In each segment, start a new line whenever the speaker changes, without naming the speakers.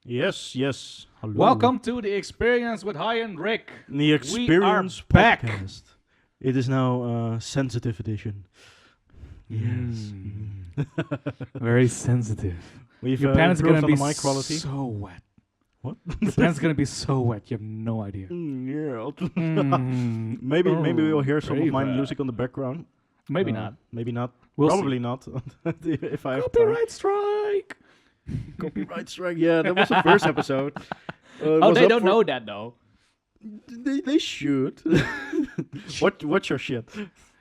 Yes, yes. Hello.
Welcome to the experience with Hi and Rick.
The Experience
back.
Podcast. It is now sensitive edition. Yes.
Very sensitive.
We've
Your pen's
improved
gonna
on
be
the mic quality.
so wet.
What?
Your pen's gonna be so wet. You have no idea.
Maybe we'll hear some of my
Very
music on the background.
Maybe not.
Maybe not.
We'll
Probably not. If I have
Copyright strike.
time. Copyright strike. Yeah, that was the first episode. It
Oh,
was
they
up
don't
for-
know that though.
They should. What's your shit?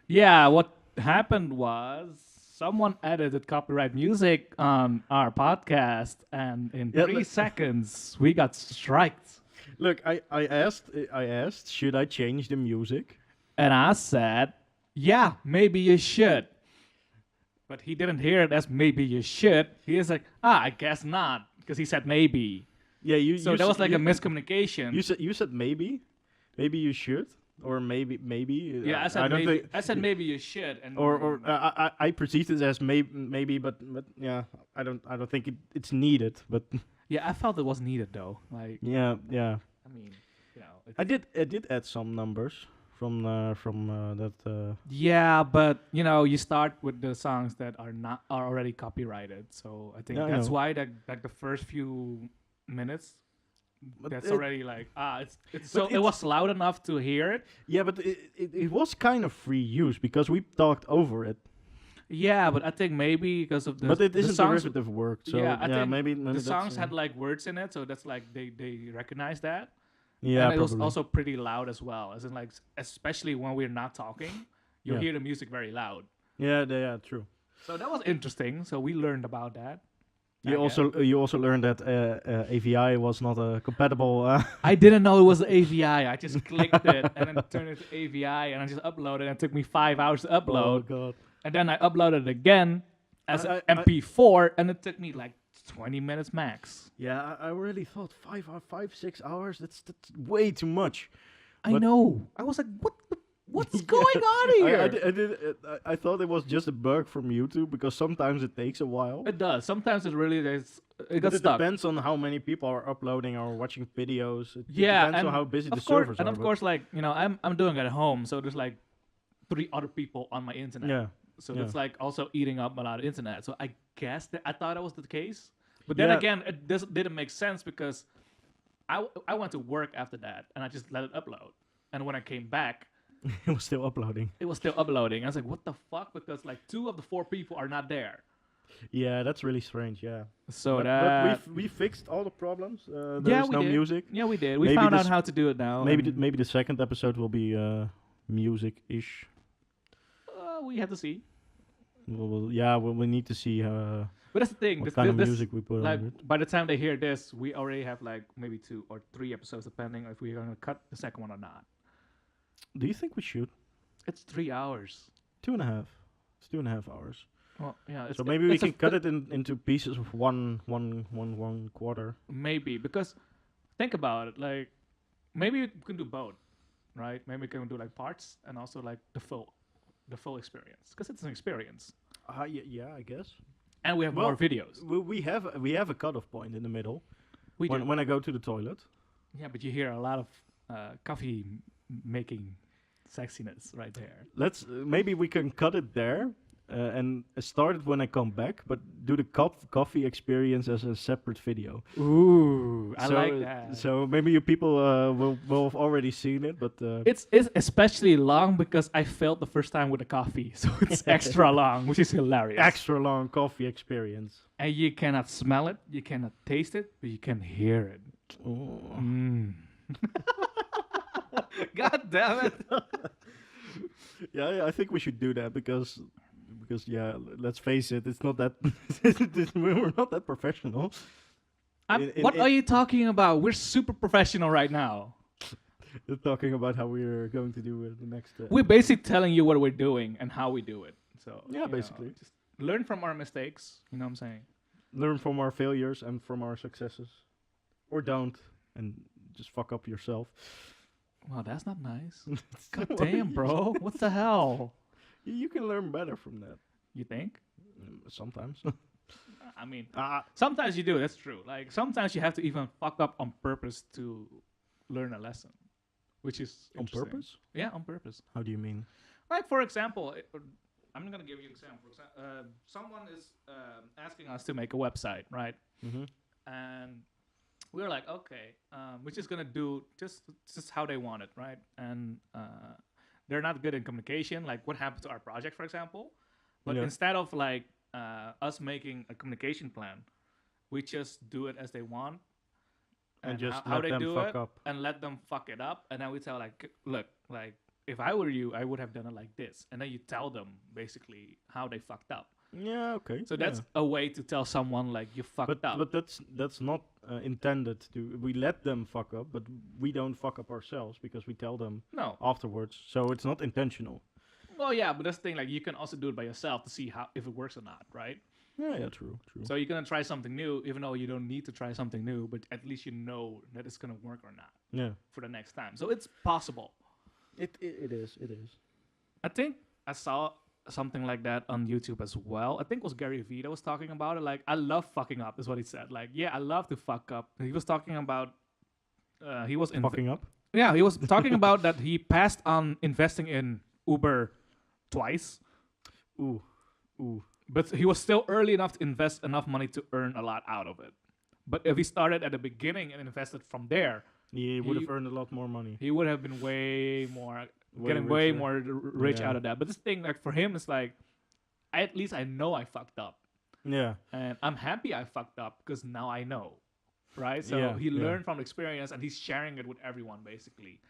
Yeah, what happened was someone edited copyright music on our podcast, and in
Yeah,
3 seconds we got striked.
Look, I asked, should I change the music?
And I said, yeah, maybe you should. But he didn't hear it as maybe you should. He was like, I guess not. Because he said maybe.
Yeah, you.
So
you
that was
said-
like
you,
a miscommunication.
You said maybe you should, or maybe.
Yeah, I said
don't
maybe.
think-
I said maybe you should. And
Or I perceived it as maybe, but yeah, I don't think it's needed. But
yeah, I felt it was needed though. Like,
yeah.
I mean, you know.
I did add some numbers from that.
Yeah, but you know, you start with the songs that are already copyrighted. So I think
Yeah, I
that's
know.
why like the first few minutes.
But
That's
it-
already like it's so it
it's-
was loud enough to hear it.
Yeah, but it was kind of free use because we talked over it.
Yeah, but I think maybe because of the
But it
the
isn't
songs,
derivative work. So
yeah, I think
maybe
the
that's,
songs had like words in it, so that's like they recognize that.
yeah,
and it was
probably.
also pretty loud as well, as in like especially when we're not talking, you
Yeah.
hear the music very loud.
Yeah, true.
So that was interesting. So we learned about that.
You also learned that AVI was not compatible.
I didn't know it was AVI. I just clicked it and then turned it to AVI and I just uploaded. And it took me 5 hours to upload.
Oh god.
And then I uploaded it again as
I-
an MP4, and it took me like 20 minutes max.
Yeah, I really thought 6 hours. That's way too much.
I
But-
know. I was like, what's going on here?
I thought it was just a bug from YouTube because sometimes it takes a while.
It does. Sometimes it really is. It got
But it
stuck.
depends on how many people are uploading or watching videos. It
Yeah,
depends
and
on how busy the
of course,
servers
and
are.
of
but-
course, like you know, I'm doing it at home, so there's like 3 other people on my internet.
yeah.
So
yeah.
it's like also eating up a lot of internet. So I guess that I thought that was the case, but then
Yeah.
again, it didn't make sense because I went to work after that and I just let it upload, and when I came back,
it was still uploading.
it was still uploading. I was like, what the fuck? Because like 2 of the 4 people are not there.
Yeah, that's really strange. Yeah.
So
but
that
we fixed all the problems.
yeah,
There's
we
no
did.
music.
Yeah, we did. We
Maybe
found out
this-
how to do it now.
Maybe
and,
maybe the second episode will be music-ish.
we have to see.
We need to see
But that's the thing.
what
this-
kind of
this-
music we put
like
on it.
by the time they hear this, we already have like maybe 2 or 3 episodes, depending if we're gonna cut the second one or not.
Do you think we should?
It's 3 hours.
2.5. It's 2.5 hours.
Well, yeah. It's,
So maybe we
it's a
can cut it into pieces of one quarter.
maybe because think about it. Like maybe we can do both, right? Maybe we can do like parts and also like the full experience because it's an experience,
Yeah, I guess.
and we have
Well,
more videos.
We have a cutoff point in the middle
We do.
when I go to the toilet.
Yeah, but you hear a lot of coffee making sexiness right there.
Let's maybe we can cut it there and start it when I come back, but do the coffee experience as a separate video.
Ooh, I
So-
like that.
So maybe you people will have already seen it, but
It's especially long because I failed the first time with the coffee, so it's extra long, which is hilarious.
extra long coffee experience.
And you cannot smell it, you cannot taste it, but you can hear it.
Oh.
Mm. God damn it!
Yeah, I think we should do that because yeah, let's face it, it's not that we're not that professional.
What are you talking about? We're super professional right now.
Talking about how we're going to do the next.
We're basically telling you what we're doing and how we do it. So
Yeah,
you know,
basically.
just learn from our mistakes. You know what I'm saying?
learn from our failures and from our successes, or don't and just fuck up yourself.
Wow, that's not nice.
Well,
God damn, bro. What the hell?
You can learn better from that
You think?
sometimes.
I mean,
Ah,
sometimes you do. That's true. Like sometimes you have to even fuck up on purpose to learn a lesson, which is
on
interesting.
purpose?
Yeah, on purpose.
How do you mean?
Like for example, I'm gonna give you an example. Someone is asking us to make a website, right?
Mm-hmm.
And we're like, okay, we're just gonna do just how they want it, right? And they're not good in communication. Like what happened to our project, for example. But
Yeah.
instead of like us making a communication plan, we just do it as they want
And just
how
let
they
them
do
fuck
it,
up.
and let them fuck it up. And then we tell like, look, like if I were you, I would have done it like this. And then you tell them basically how they fucked up.
Yeah, okay.
So that's a way to tell someone like you fucked up.
But that's not intended to. We let them fuck up, but we don't fuck up ourselves because we tell them
No.
afterwards. So it's not intentional.
Well, yeah, but that's the thing. Like you can also do it by yourself to see how if it works or not, right?
Yeah, true.
So you're gonna try something new, even though you don't need to try something new, but at least you know that it's gonna work or not
Yeah,
for the next time. So it's possible.
it is.
I think I saw something like that on YouTube as well. I think it was Gary Vee that was talking about it. Like, I love fucking up, is what he said. Like, yeah, I love to fuck up. He was talking about. He was
Fucking up.
Yeah, he was talking about that he passed on investing in Uber twice,
Ooh.
but he was still early enough to invest enough money to earn a lot out of it. But if he started at the beginning and invested from there,
He would have earned a lot more money.
he would have been way more
Way
getting way
richer.
more rich
Yeah.
out of that. But this thing, like for him, is like, at least I know I fucked up,
Yeah.
and I'm happy I fucked up because now I know, right? So
Yeah,
he
yeah.
learned from experience, and he's sharing it with everyone basically.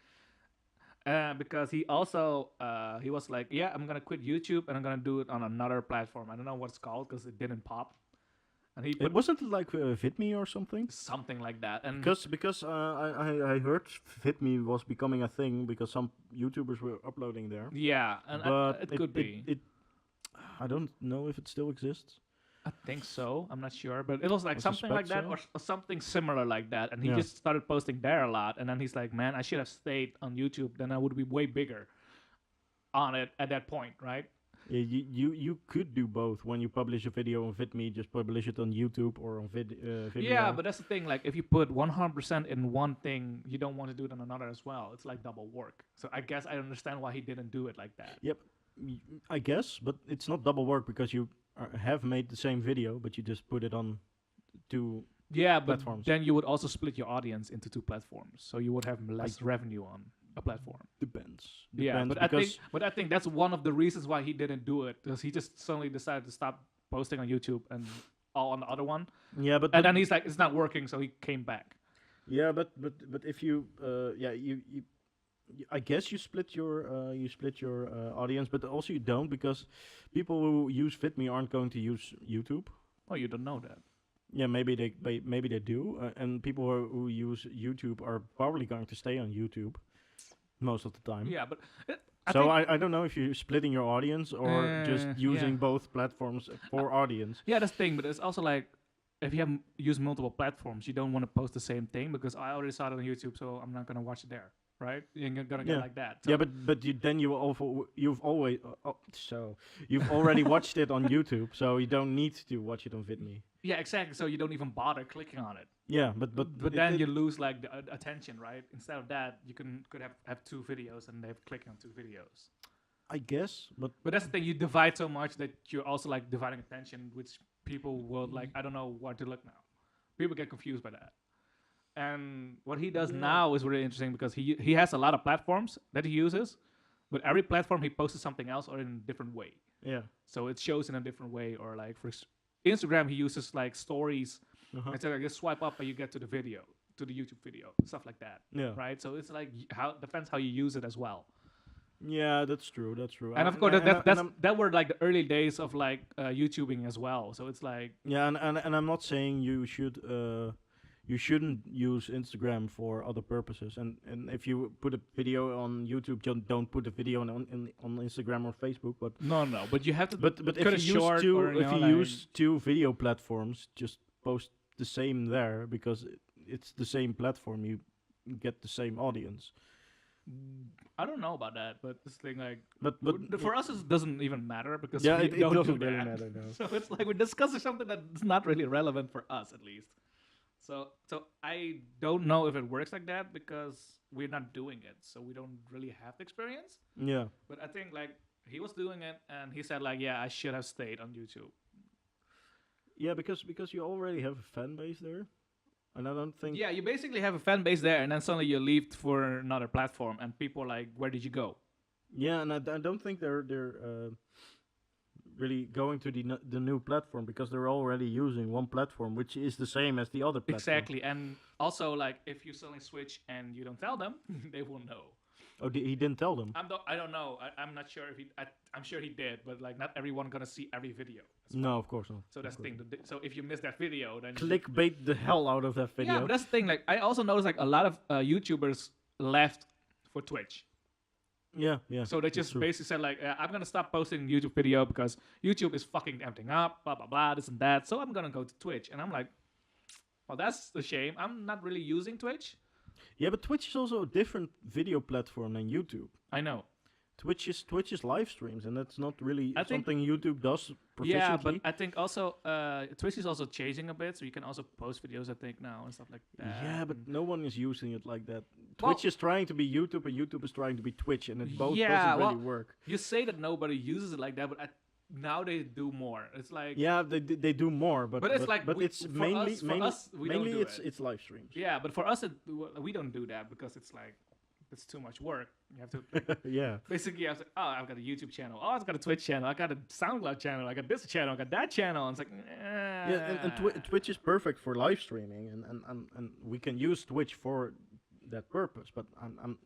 Because he also he was like, yeah, I'm gonna quit YouTube and I'm gonna do it on another platform. I don't know what it's called because it didn't pop, and he put
It wasn't like VidMe or something.
something like that. And
Because I heard VidMe was becoming a thing because some YouTubers were uploading there.
yeah, and
But
it could be.
I don't know if it still exists.
I think so. I'm not sure, but it was like
I
something like that,
suspect
or something similar like that. And he
Yeah.
just started posting there a lot. And then he's like, "Man, I should have stayed on YouTube. Then I would be way bigger on it at that point, right?"
Yeah, you could do both. When you publish a video on VidMe, just publish it on YouTube or on Vimeo.
Yeah, but that's the thing. Like, if you put 100% in one thing, you don't want to do it on another as well. It's like double work. So I guess I understand why he didn't do it like that.
I guess, but it's not double work because you have made the same video, but you just put it on two.
Yeah, but
Platforms.
then you would also split your audience into two platforms, so you would have less revenue on a platform.
Depends.
Yeah,
Depends
but I think that's one of the reasons why he didn't do it, because he just suddenly decided to stop posting on YouTube and all on the other one,
yeah, but
and then he's like, it's not working, so he came back.
yeah, but if you I guess you split your audience, but also you don't because people who use VidMe aren't going to use YouTube.
Oh, you don't know that.
Yeah, maybe they do, and people who use YouTube are probably going to stay on YouTube most of the time.
Yeah, but
So I don't know if you're splitting your audience or just using
yeah.
both platforms for audience.
yeah, that's the thing. But it's also like, if you have used multiple platforms, you don't want to post the same thing because I already saw it on YouTube, so I'm not gonna watch it there, right? You're gonna get
Yeah.
like that. So
Yeah, but you've already watched it on YouTube, so you don't need to watch it on VidMe.
yeah, exactly. So you don't even bother clicking on it.
Yeah, but
Then you lose like the attention, right? Instead of that, you could have two videos and they have clicked on two videos.
I guess, but
But that's the thing, you divide so much that you're also like dividing attention, which people will like, I don't know where to look now. People get confused by that. And what he does now is really interesting because he has a lot of platforms that he uses, but every platform he posts something else or in a different way.
yeah.
So it shows in a different way, or like for Instagram, he uses like stories.
Uh-huh.
And so like just swipe up and you get to the video, to the YouTube video, stuff like that.
Yeah.
Right? So it's like how depends how you use it as well.
Yeah, that's true. That's true.
And of course,
I'm-
that were like the early days of like YouTubing as well. So it's like,
yeah, and I'm not saying you shouldn't use Instagram for other purposes. And if you put a video on YouTube, don't put a video on Instagram or Facebook. But
no, but you have to.
but
cut
if
it
you use
short
two
or, you
if
know,
you
like-
use two video platforms, just post the same there because it's the same platform. You get the same audience.
I don't know about that, but this thing like
But
for us it doesn't even matter because
yeah,
we
it
don't
doesn't
do
really
that.
matter. No.
So it's like we're discussing something that's not really relevant for us at least. So I don't know if it works like that because we're not doing it, so we don't really have the experience.
Yeah.
But I think like he was doing it, and he said like, yeah, I should have stayed on YouTube.
Yeah, because you already have a fan base there, and I don't think.
Yeah, you basically have a fan base there, and then suddenly you leave for another platform, and people are like, where did you go?
Yeah, and I don't think they're really going to the new platform because they're already using one platform, which is the same as the other platform.
Exactly, and also like if you suddenly switch and you don't tell them, they will know.
Oh, he didn't tell them.
I don't know. I'm not sure if he. I'm sure he did, but like not everyone gonna see every video. as well.
No, of course not.
So that's
Of
the
course
thing. So if you miss that video, then
Clickbait the hell out of that video.
yeah, but that's the thing. Like I also noticed like a lot of YouTubers left for Twitch.
Yeah, yeah.
So they
that's
just
true.
basically said like, I'm gonna stop posting YouTube video because YouTube is fucking everything up, blah blah blah, this and that. So I'm gonna go to Twitch, and I'm like, well, that's a shame. I'm not really using Twitch.
Yeah, but Twitch is also a different video platform than YouTube.
I know.
Twitch is live streams, and that's not really
I think-
something YouTube does proficiently.
Yeah, but I think also Twitch is also changing a bit, so you can also post videos, I think, now and stuff like that.
Yeah, but no one is using it like that.
Well-
Twitch is trying to be YouTube, and YouTube is trying to be Twitch, and it both
Yeah,
doesn't really
well-
work.
You say that nobody uses it like that, but now they do more. It's like
Yeah, they do more, but
it's like
but
we-
it's
for
mainly
us- we don't
mainly
do
it's
it.
it's live streams.
yeah, but for us we don't do that because it's like it's too much work. You have to
Yeah.
basically I was like, oh, I've got a YouTube channel. Oh, I've got a Twitch channel. I got a SoundCloud channel. I got this channel. I got that channel. And it's like,
Yeah, and Twitch is perfect for live streaming, and we can use Twitch for that purpose. But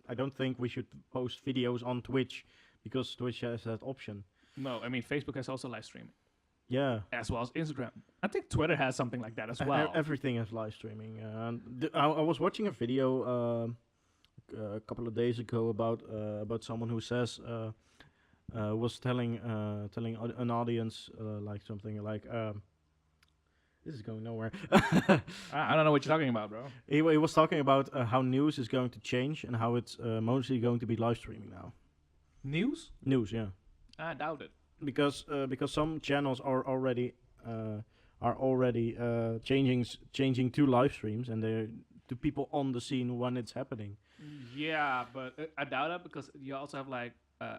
I don't think we should post videos on Twitch because Twitch has that option.
no, I mean Facebook has also live streaming
Yeah,
as well as Instagram. I think Twitter has something like that as
E-
well.
everything has live streaming. I was watching a video a couple of days ago about someone who says was telling an audience like something like. This is going nowhere.
I don't know what you're talking about, bro.
He was talking about how news is going to change and how it's mostly going to be live streaming now.
News?
News, yeah,
I doubt it.
because some channels are already changing to live streams, and they're to people on the scene when it's happening.
Yeah, but I doubt it because you also have like,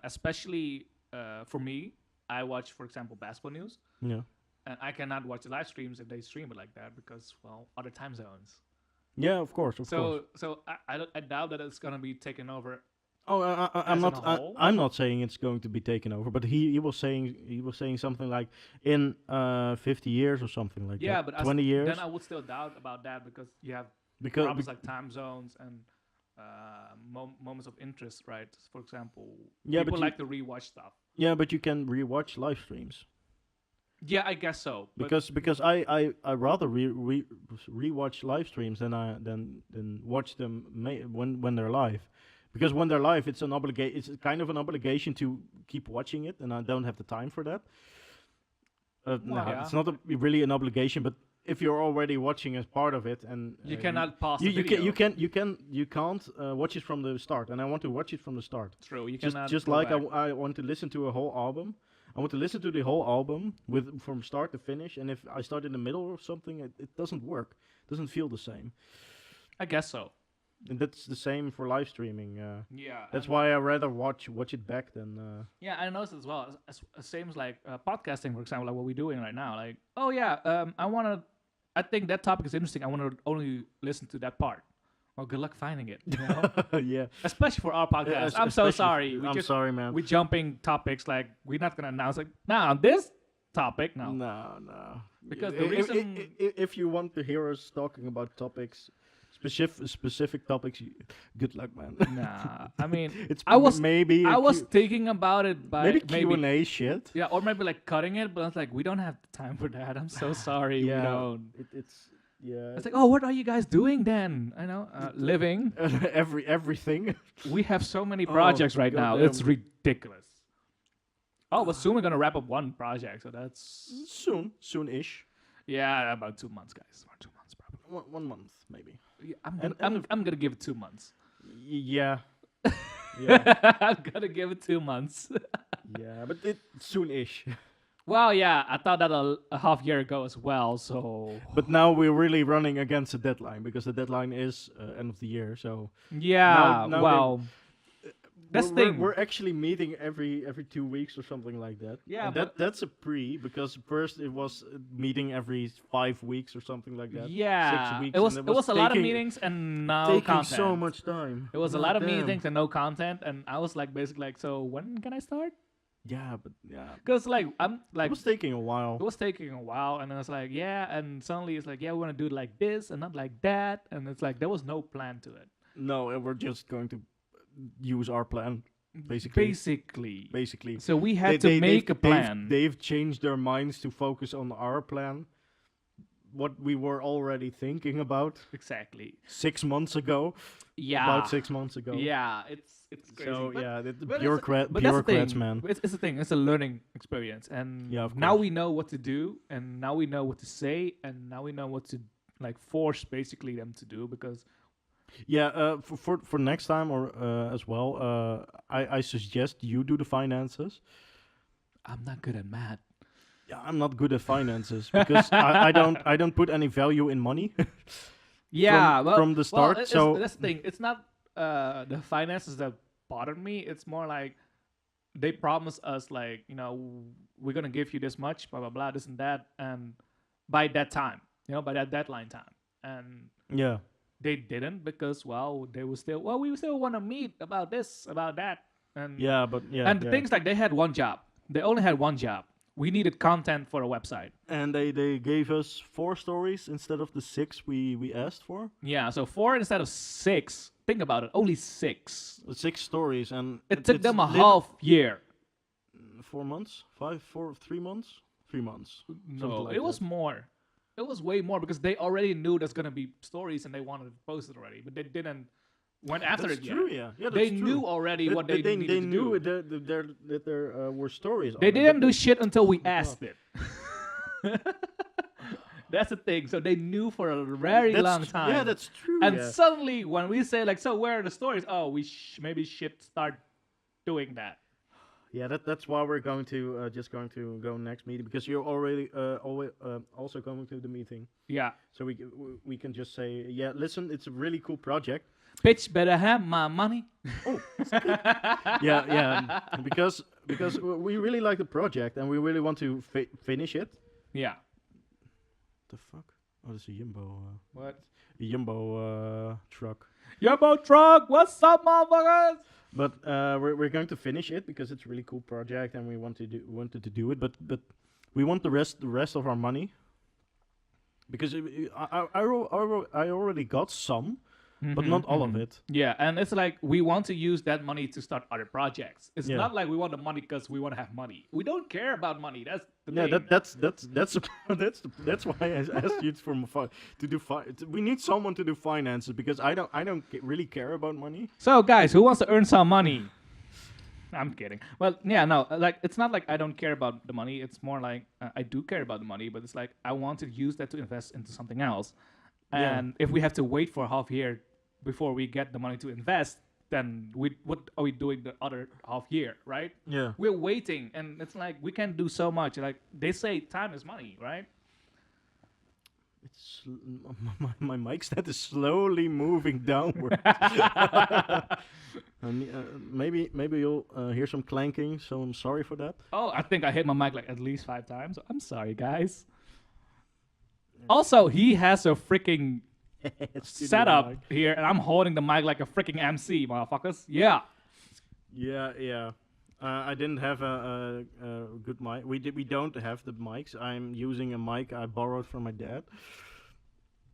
especially for me, I watch, for example, basketball news,
Yeah,
and I cannot watch the live streams if they stream it like that because, well, other time zones.
yeah, of course, of course.
So I doubt that it's gonna be taken over.
Oh, I'm
as
not.
in a whole?
I'm not saying it's going to be taken over, but he was saying something like in 50 years or something like
Yeah,
that.
but
20 years.
then I would still doubt about that because you have
because
problems like time zones and moments of interest, right? For example,
Yeah, but
people
you-
like to rewatch stuff.
yeah, but you can rewatch live streams.
Yeah, I guess so. But
Because I rather rewatch live streams than watch them when they're live, because when they're live it's it's kind of an obligation to keep watching it, and I don't have the time for that. No,
yeah.
it's not really an obligation, but if you're already watching as part of it, and
you cannot pause the
you
video.
can't watch it from the start, and I want to watch it from the start.
True. You
Just
cannot.
just
go
like
back.
I want to listen to a whole album. I want to listen to the whole album from start to finish, and if I start in the middle or something, it doesn't work. It doesn't feel the same.
I guess so.
And that's the same for live streaming.
Yeah.
That's
and-
why I rather watch it back than.
Yeah, I noticed as well. Same as like podcasting, for example, like what we're doing right now. Like, oh yeah, I think that topic is interesting. I want to only listen to that part. Well, good luck finding it. You know?
Yeah.
Especially for our podcast.
Yeah,
I'm so
especially
sorry.
I'm sorry, man.
We're jumping topics. Like we're not gonna announce like now on this topic. No.
No.
Because
I-
the
I-
reason-
if you want to hear us talking about topics, specific topics, good luck, man.
Nah. I mean,
It's
I was-
maybe
I
a
was
Q-
thinking about it by
maybe Q&A shit.
yeah, or maybe like cutting it, but I was like, we don't have time for that. I'm so sorry. We
Yeah.
don't.
It's yeah.
It's like, oh, what are you guys doing then? I know, living.
everything.
We have so many
Oh,
projects right now.
goddamn.
It's ridiculous. Oh, but soon we're gonna wrap up one project, so that's
Soon-ish.
yeah, about 2 months, guys. About 2 months, probably.
One month maybe.
Yeah,
And
I'm gonna give it 2 months.
Yeah. Yeah.
I'm gonna give it 2 months.
Yeah, but it soon-ish.
Well, yeah, I thought that a half year ago as well. So
But now we're really running against the deadline because the deadline is end of the year. So
yeah,
now
well, that's the thing.
we're actually meeting every 2 weeks or something like that.
Yeah,
and
but
that's a pre because first it was meeting every 5 weeks or something like that.
yeah,
6 weeks.
it was
and
it was a lot of
taking-
meetings and no
taking
content.
so much time.
It was a
God
lot of
damn.
meetings and no content, and I was like basically like, so when can I start?
Yeah, but yeah,
Because like I'm
it
like
was taking a while.
it was taking a while, and I was like, yeah, and suddenly it's like, yeah, we want to do it like this and not like that, and it's like there was no plan to it.
No, and we're just going to use our plan basically. Basically,
So we had to make a plan.
They've changed their minds to focus on our plan. What we were already thinking about
Exactly.
6 months ago.
Yeah.
About 6 months ago.
Yeah, it's crazy.
So
but,
yeah, the
but it's-
bureaucrats,
but that's the
bureaucrats,
thing.
man.
It's the thing. It's a learning experience, and
Yeah, of
now
course.
we know what to do, and now we know what to say, and now we know what to like force basically them to do because
Yeah, for next time or as well, I suggest you do the finances.
I'm not good at math.
Yeah, I'm not good at finances because I don't put any value in money.
Yeah, well,
from the start, so-
that's the thing. It's not the finances that bothered me. It's more like they promise us like we're gonna give you this much, blah blah blah, this and that, and by that time, by that deadline time, and
Yeah.
they didn't because they were still we still want to meet about this about that, and
Yeah, but yeah.
and the
yeah.
things like they had one job. They only had one job. We needed content for a website.
And they gave us 4 stories instead of the 6 we asked for.
Yeah, so 4 instead of 6. Think about it, only 6.
6 stories, and
It took
it's
them a
lit-
half year.
4 months, 3 months, 3 months.
No,
something like
it was
that.
more. It was way more because they already knew there's gonna be stories and they wanted to post it already, but they didn't went after
That's
it yet.
true, yeah. Yeah,
They
that's
knew
true.
already what they needed
they
to
knew
do.
that there were stories.
They
on it,
didn't
but
do shit until we
God.
asked it. That's the thing. So they knew for a very
that's
long
tr-
time.
Yeah, that's true.
and
yeah.
suddenly when we say like, so where are the stories? Oh, we maybe should start doing that.
Yeah, that's why we're going to just going to go next meeting because you're already also going to the meeting,
Yeah.
so we can just say, yeah, listen, it's a really cool project.
Bitch better have my money.
Yeah, because we really like the project and we really want to finish it.
Yeah.
The fuck? Oh, this is a
What?
Jumbo truck.
Yumbo truck, what's up, motherfuckers?
But we're going to finish it because it's a really cool project and we wanted to do it. But we want the rest of our money because I already got some, but not all of it.
Yeah, and it's like we want to use that money to start other projects. It's
Yeah.
not like we want the money because we want to have money. We don't care about money. That's the
Yeah,
thing.
that's why I asked you to do. We need someone to do finances because I don't really care about money.
So, guys, who wants to earn some money? I'm kidding. Well, yeah, no, like it's not like I don't care about the money. It's more like I do care about the money, but it's like I want to use that to invest into something else.
Yeah.
And if we have to wait for a half year before we get the money to invest, then what are we doing the other half year, right?
Yeah.
We're waiting, and it's like we can't do so much. Like they say, time is money, right?
It's my mic stand is slowly moving downward. Maybe you'll hear some clanking, so I'm sorry for that.
Oh, I think I hit my mic like at least 5 times. So I'm sorry, guys. Also, he has a freaking setup here, and I'm holding the mic like a freaking MC, motherfuckers. Yeah.
Yeah. I didn't have a good mic. We don't have the mics. I'm using a mic I borrowed from my dad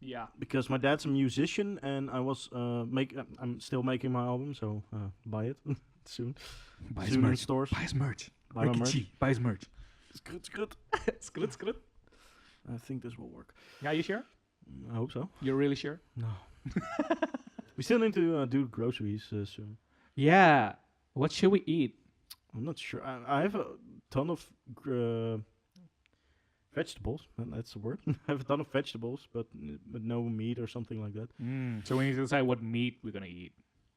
Yeah.
because my dad's a musician, and I'm still making my album, so buy it soon.
Buy
Soon in stores.
Buy his merch.
Buy my merch.
Buy his merch.
It's good.
Skrit.
I think this will work.
Yeah, you sure?
I hope so.
You're really sure?
No. We still need to do groceries soon.
Yeah. What should we eat?
I'm not sure. I have a ton of vegetables. That's the word. I have a ton of vegetables, but no meat or something like that.
So we need to decide what meat we're gonna eat.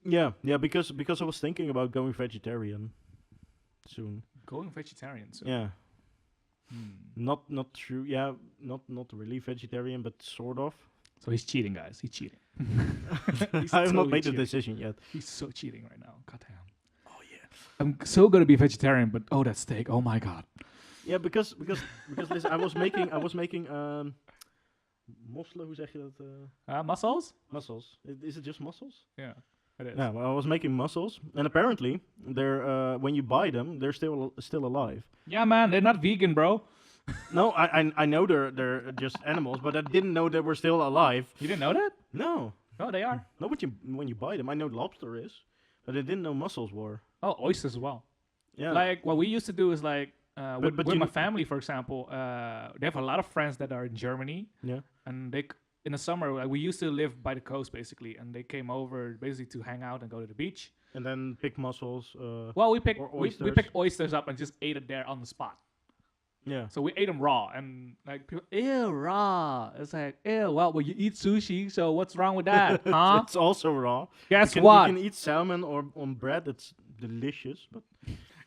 Yeah, because I was thinking about going vegetarian soon.
Going vegetarian. So.
Yeah,
Hmm.
not true. Yeah, not really vegetarian, but sort of.
So he's cheating, guys. He's cheating. He's
I have not
totally
made the
cheating.
decision yet.
He's so cheating right now. God damn.
Oh yeah.
I'm so gonna be vegetarian, but oh, that steak. Oh my god.
Yeah, because listen, I was making mosselen. Hoe zeg je dat?
Mussels?
Mussels. Is it just mussels?
Yeah, it is.
Yeah, well, I was making mussels, and apparently they're when you buy them, they're still alive.
Yeah, man, they're not vegan, bro.
No, I know they're just animals, but I didn't know they were still alive.
You didn't know that?
No,
No, they are.
not when you buy them. I know lobster is, but I didn't know mussels were.
Oh, oysters as well.
Yeah,
Like what we used to do is like
but
with
you
my
kn-
family, for example. They have a lot of friends that are in Germany,
yeah.
and in the summer like, we used to live by the coast basically, and they came over basically to hang out and go to the beach.
And then pick mussels.
Well,
Or
we
oysters.
picked oysters up and just ate it there on the spot.
Yeah.
So we ate them raw, and like people, ew, raw. It's like, ew. Well, you eat sushi, so what's wrong with that, huh?
It's also raw.
Guess
You
what?
can eat salmon or on bread. It's delicious, but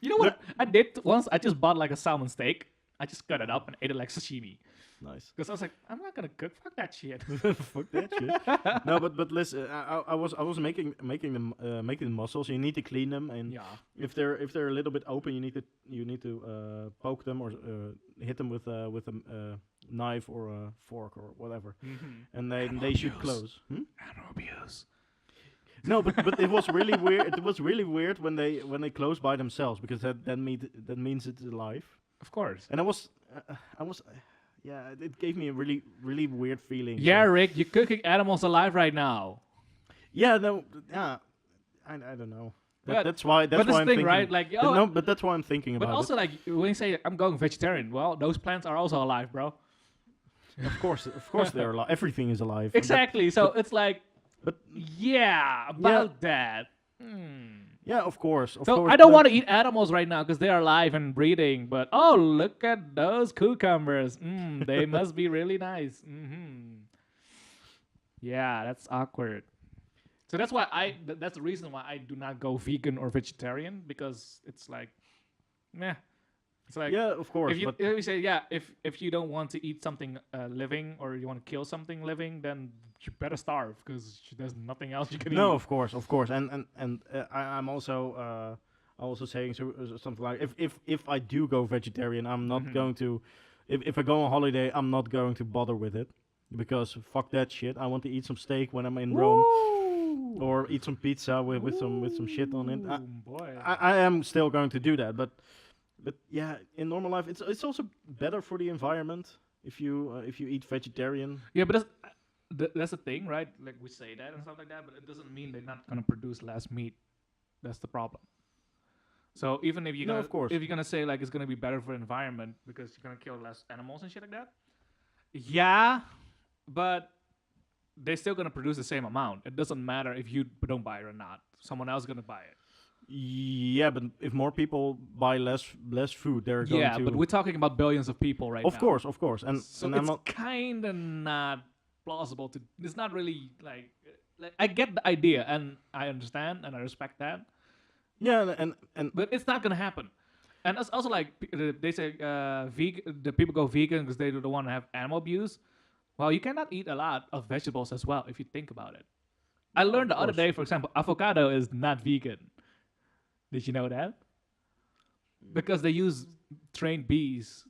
You know what I did once? I just bought like a salmon steak. I just cut it up and ate it like sashimi.
nice.
Because I was like, I'm not gonna cook. Fuck that shit.
Fuck that shit. No, but listen, I was making the mussels. You need to clean them, and
Yeah.
if they're a little bit open, you need to poke them or hit them with a knife or a fork or whatever,
Mm-hmm.
and they should
abuse.
close.
Animal abuse.
No, but it was really weird. It was really weird when they close by themselves, because that means it's alive.
Of course.
And I was yeah, it gave me a really weird feeling.
Yeah,
So-
Rick, you're cooking animals alive right now.
yeah, no, yeah, I don't know.
But-
That's why
but this
I'm
thing,
thinking,
right? Like,
but
oh,
no, but that's why I'm thinking
but
about
also like when you say I'm going vegetarian, well, those plants are also alive, bro.
it. Of course, they're alive. Everything is alive.
Exactly. So it's like,
But
yeah, about that. Hmm.
yeah, of course. Of
So
course,
I don't
but-
want to eat animals right now because they are alive and breathing. But oh, look at those cucumbers. They must be really nice. Yeah, that's awkward. So that's why that's the reason why I do not go vegan or vegetarian, because it's like, meh. It's like,
Yeah, of course.
if you,
But
if you say, yeah, if you don't want to eat something living, or you want to kill something living, then you better starve, because there's nothing else you can
no,
eat.
of course, and I'm also saying something like, if I do go vegetarian, I'm not
Mhm.
going to. If I go on holiday, I'm not going to bother with it, because fuck that shit. I want to eat some steak when I'm in Rome,
Woo!
or eat some pizza with some shit on it.
Ooh, boy.
I am still going to do that, but yeah, in normal life, it's also better for the environment if you eat vegetarian.
Yeah, but that's the thing, right? Like we say that and stuff like that, but it doesn't mean they're not gonna produce less meat. That's the problem. So even if you're
No,
gonna,
of course.
if you're gonna say like it's gonna be better for the environment because you're gonna kill less animals and shit like that, yeah, but they're still gonna produce the same amount. It doesn't matter if you don't buy it or not. Someone else is gonna buy it.
Yeah, but if more people buy less food, they're going
Yeah,
to.
but we're talking about billions of people right now.
of course, and
So
and I'm
it's
not.
kind of not plausible to. It's not really like I get the idea and I understand and I respect that,
Yeah, and
but it's not gonna happen. And it's also like they say the people go vegan because they don't want to have animal abuse. Well, you cannot eat a lot of vegetables as well if you think about it. I
No,
learned the
of
other
course.
day, for example, avocado is not vegan. Did you know that? Because they use trained bees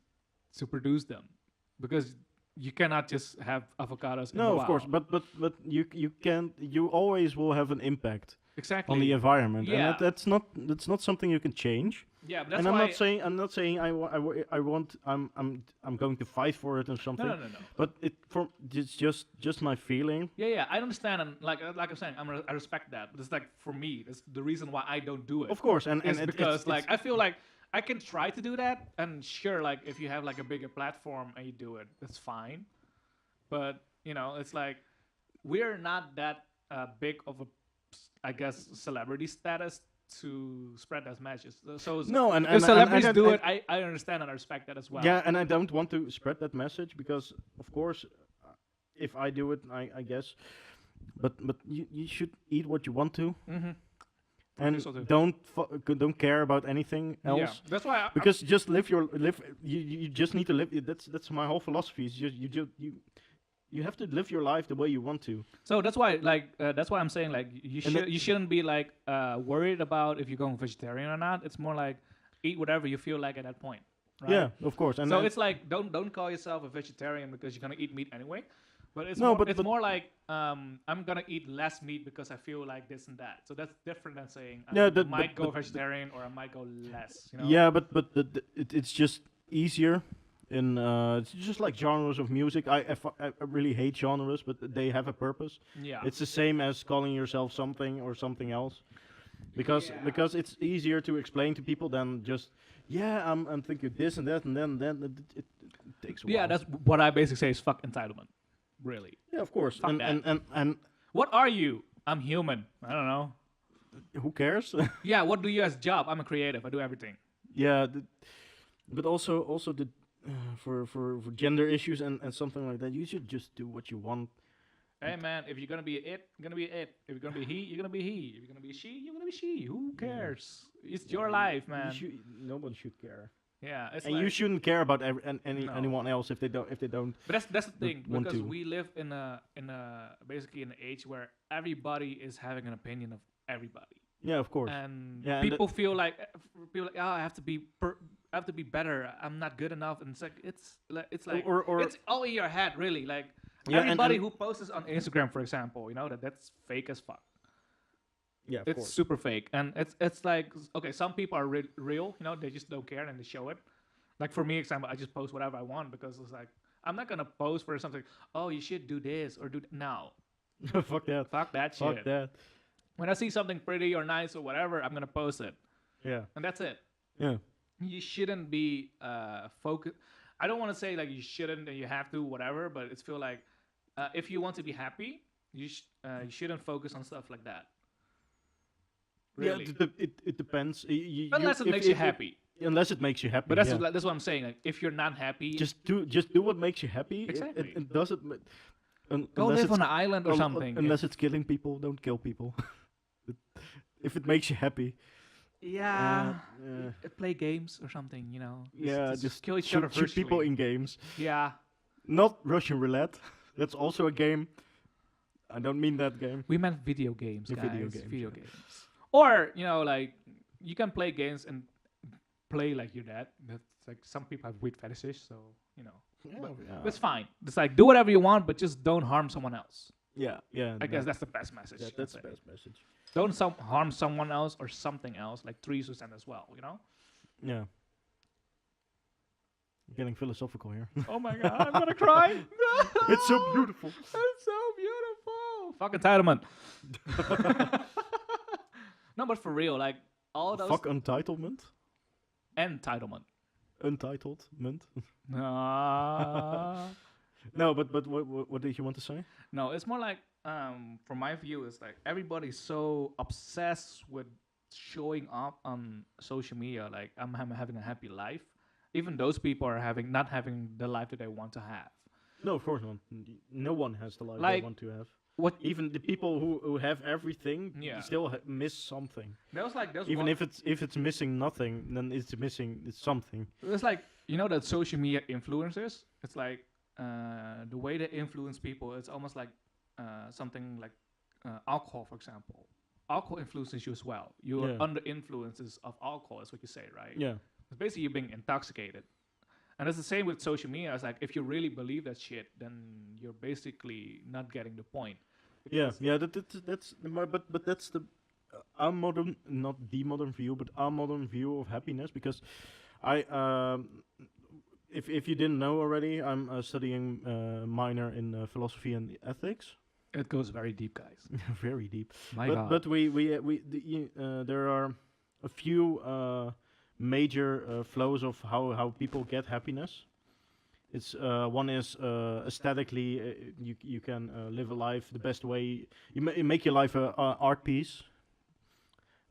to produce them. Because you cannot just have avocados. in the
no, of course,
wild.
but you can't. You always will have an impact
Exactly.
on the environment,
Yeah.
and that's not something you can change.
Yeah, but that's
And I'm
why.
not saying I'm going to fight for it or something.
No.
But it's just my feeling.
Yeah, I understand, and like I'm saying, I respect that. But it's like for me, that's the reason why I don't do it.
Of course, and
Is
it-
because
it's,
like I feel like I can try to do that, and sure, like if you have like a bigger platform and you do it, that's fine. But you know, it's like we're not that big of a, I guess, celebrity status to spread those messages. So
no, and
if celebrities
and-
do
and-
it, I understand and I respect that as well.
Yeah, and I don't want to spread that message because, of course, if I do it, I guess but you should eat what you want to,
Mm-hmm.
and
so too.
don't care about anything else.
Yeah, that's why.
Because just live. You just need to live. That's my whole philosophy. Is you have to live your life the way you want to.
So that's why, that's why I'm saying, like,
And that-
you shouldn't be like worried about if you're going vegetarian or not. It's more like eat whatever you feel like at that point. Right?
Yeah, of course. And
So
then-
it's like don't call yourself a vegetarian because you're gonna eat meat anyway. But it's
No,
more,
but-
it's
but-
more like I'm gonna eat less meat because I feel like this and that. So that's different than saying I
Yeah,
might go
but-
vegetarian or I might go less. You know?
Yeah, but it's just easier. It's just like genres of music. I really hate genres, but they have a purpose.
Yeah.
It's the same as calling yourself something or something else, because
Yeah.
because it's easier to explain to people than just I'm thinking this and that and then it takes a while.
Yeah, that's what I basically say is fuck entitlement. Really.
yeah, of course.
Fuck
And
What are you? I'm human. I don't know.
who cares?
Yeah, what do you as job? I'm a creative. I do everything.
yeah, but also the for gender issues and something like that, you should just do what you want.
Hey man, if you're gonna be it, you're gonna be it. If you're gonna be he, you're gonna be he. If you're gonna be she, you're gonna be she. Who cares? It's your life, man.
No one should care.
Yeah, it's
And
like,
you shouldn't care about
No.
anyone else if they don't.
but that's the thing,
want
because
to.
we live in a basically in an age where everybody is having an opinion of everybody,
Yeah, of course.
and
Yeah, and
people feel like oh, I have to be I have to be better. I'm not good enough, and it's like
Or-
it's all in your head, really. Like
Yeah, and-
everybody
and-
who posts on Instagram, for example, that's fake as fuck.
Yeah, of
It's
course.
super fake, and it's like, okay, some people are real, they just don't care and they show it. Like for me, example, I just post whatever I want because it's like I'm not gonna post for something. Oh, you should do this or do no,
Fuck that.
fuck that shit.
Fuck that.
When I see something pretty or nice or whatever, I'm gonna post it,
Yeah.
and that's it.
Yeah.
You shouldn't be focused. I don't want to say like you shouldn't and you have to whatever, but it's feel like if you want to be happy, you shouldn't focus on stuff like that. Really.
Yeah, it depends.
Unless it makes you happy.
Unless it makes you happy.
But that's
yeah.
that's what I'm saying. Like, if you're not happy,
just do what makes you happy.
Exactly.
It doesn't.
go live on an island or something.
Unless it's killing people, don't kill people. If it makes you happy.
yeah,
uh,
play games or something.
Yeah, just
kill each
shoot,
other
shoot people
virtually.
in games.
Yeah,
Not Russian roulette. That's also a game. I don't mean that game.
we meant video games,
The
guys.
video games,
Video
yeah.
games. Or like you can play games and play like you're dead. That's like some people have weird fetishes, so But it's fine. It's like do whatever you want, but just don't harm someone else.
yeah.
I guess that's the best message.
yeah,
I'd
that's
say.
the best message.
Don't harm someone else or something else, like trees or sand as well.
Yeah. Getting philosophical here.
Oh my god, I'm gonna cry.
It's so beautiful.
It's so beautiful. Fuck entitlement. No, but for real, like all those
Fuck entitlement.
entitlement.
Entitlement.
Ah.
No, but what did you want to say?
No, it's more like from my view, it's like everybody's so obsessed with showing up on social media. Like I'm having a happy life. Even those people are not having the life that they want to have.
No, of course not. No one has the life
Like-
they want to have.
What
Even the people who have everything
Yeah.
still miss something.
there's
Even if it's missing nothing, then it's something.
it's like that social media influencers. It's like the way they influence people. It's almost like something like alcohol, for example. Alcohol influences you as well. You're
Yeah.
under influences of alcohol, is what you say, right?
Yeah.
It's basically you being intoxicated. And it's the same with social media. It's like if you really believe that shit, then you're basically not getting the point.
Yeah, yeah. But that's the our modern, not the modern view, but our modern view of happiness. Because I, if you didn't know already, I'm studying minor in philosophy and ethics.
It goes very deep, guys.
Very deep.
My
but
God.
but there are a few major flows of how people get happiness. It's one is aesthetically, you can live a life the best way. You make your life a art piece.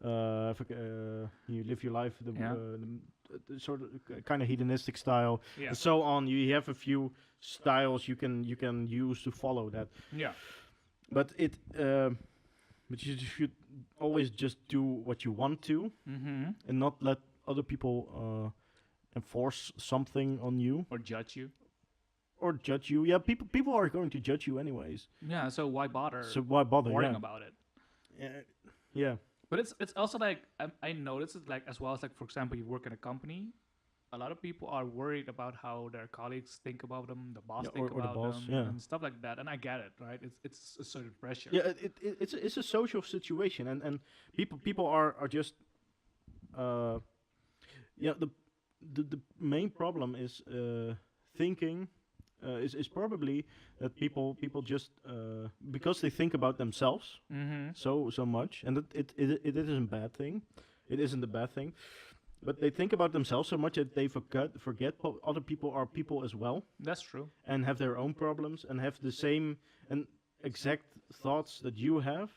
You live your life
Yeah.
the sort of kind of hedonistic style,
Yeah.
and so on. You have a few styles you can use to follow that.
Yeah.
but but you should always just do what you want to,
Mm-hmm.
and not let other people enforce something on you
Or judge you.
or judge you. Yeah, people are going to judge you anyways.
Yeah. So why bother
So why bother?
worrying
Yeah.
about it?
Yeah.
But it's also like I noticed it like as well as like for example you work in a company, a lot of people are worried about how their colleagues think about them, the boss
Yeah,
think
or the
about
boss,
them,
yeah.
and stuff like that. And I get it, right? It's a certain pressure.
Yeah, it's a social situation, and people are just yeah, the main problem is thinking is probably that people just because they think about themselves
Mm-hmm.
so much, and it isn't a bad thing. It isn't a bad thing, but they think about themselves so much that they forget other people are people as well,
That's true.
and have their own problems and have the same and exact thoughts that you have,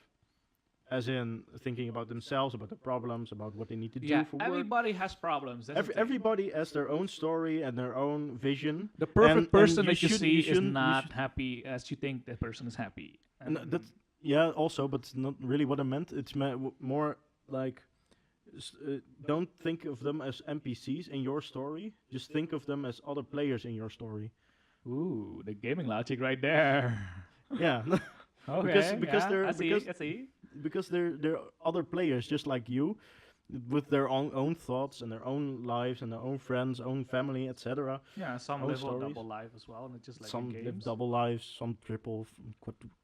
as in thinking about themselves, about the problems, about what they need to
Yeah,
do for work.
everybody has problems. That's the thing.
Everybody has their own story and their own vision.
The perfect
and
person
you
that you
shouldn't-
see
you
is
shouldn't- you
not
should-
happy as you think that person is happy.
And that's yeah, also, but it's not really what I meant. It's more like don't think of them as NPCs in your story. Just think of them as other players in your story.
ooh, the gaming logic right there.
Yeah,
Okay,
because
yeah,
they're-
I see.
because-
I see.
because they're other players just like you, with their own thoughts and their own lives and their own friends, own family, etc.
Yeah, some
own
live a
stories.
double life as well, and it's just like
Some
in
live
games.
double lives, some triple,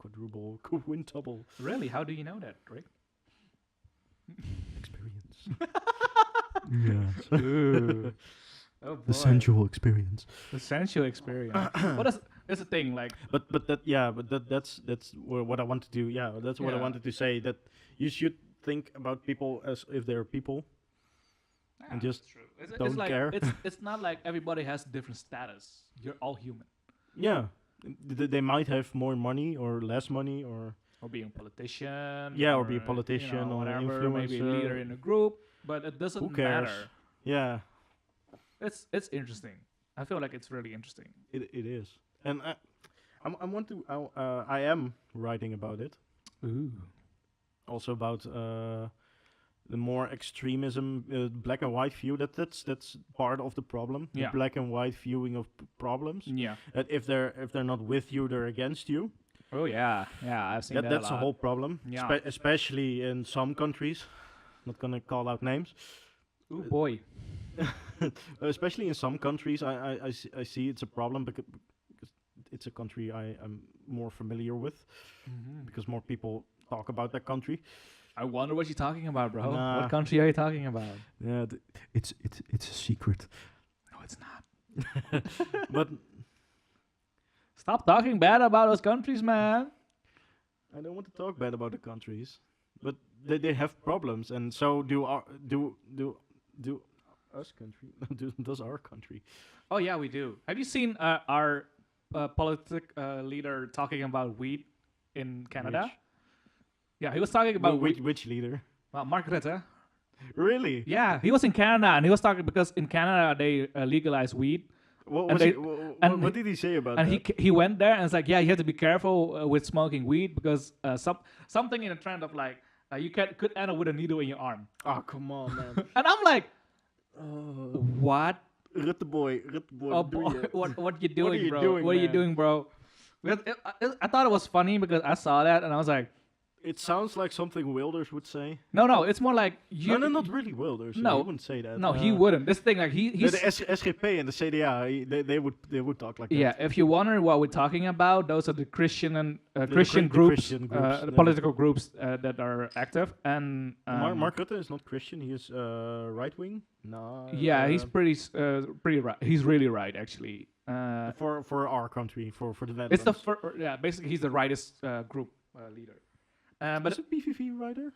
quadruple, quintuple
Really? How do you know that, Rick?
experience. Yes.
Ooh. Oh boy.
The sensual experience.
The sensual experience. What is? It's a thing like.
But that's what I want to do. Yeah, that's what I
Yeah.
wanted to say. That you should think about people as if they're people. And just
that's true. It's
don't
like
care.
it's not like everybody has different status. You're all human.
Yeah, they might have more money or less money or
Or being a politician.
Yeah, or be a politician
you know,
or
whatever. Maybe a
influencer.
leader in a group, but it doesn't
Who cares?
matter.
yeah,
It's interesting. I feel like it's really interesting.
it is. And I am writing about it.
Ooh.
Also about the more extremism, black and white view. That's part of the problem.
Yeah.
The black and white viewing of problems.
Yeah.
That if they're not with you, they're against you.
Oh yeah. Yeah, I've seen that.
That's
a
a
lot.
whole problem.
Yeah.
Especially in some countries. Not gonna call out names.
Ooh boy.
Especially in some countries, I see it's a problem because it's a country I'm more familiar with, because more people talk about that country.
I wonder what you're talking about, bro.
Nah.
What country are you talking about?
Yeah, it's a secret.
No, it's not.
But
Stop talking bad about those countries, man.
I don't want to talk bad about the countries, but they have problems, and so do us country. Does our country?
Oh yeah, we do. Have you seen our politic leader talking about weed in Canada?
Which-
Yeah, he was talking about weed.
which leader?
Mark Rutte.
Really?
Yeah, he was in Canada, and he was talking because in Canada they legalize weed,
What,
And
was
they-
he, what did he say about
and
that?
he went there and it's like, yeah, you have to be careful with smoking weed because something in a trend of like you could end up with a needle in your arm,
Oh, come on, man.
and I'm like, what?
Rutte boy,
Oh,
what doe je?
what you doing,
you
bro?
doing,
what are you
man?
doing, bro? Because I thought it was funny because I saw that and I was like,
It sounds like something Wilders would say.
no, it's more like you.
No, not really Wilders.
No.
He wouldn't say that.
No, he wouldn't. This thing, like he's.
The SGP and the CDA, they would talk like that.
Yeah, if you wonder what we're talking about, those are the Christian and
The
Christian
the
groups,
Christian groups,
the
yeah.
political groups that are active, and
Mark Rutte is not Christian. He is right wing. No.
yeah, he's pretty right. He's really right, actually.
for our country, for the Netherlands.
It's the basically he's the rightist group leader. But
Is it PVV writer?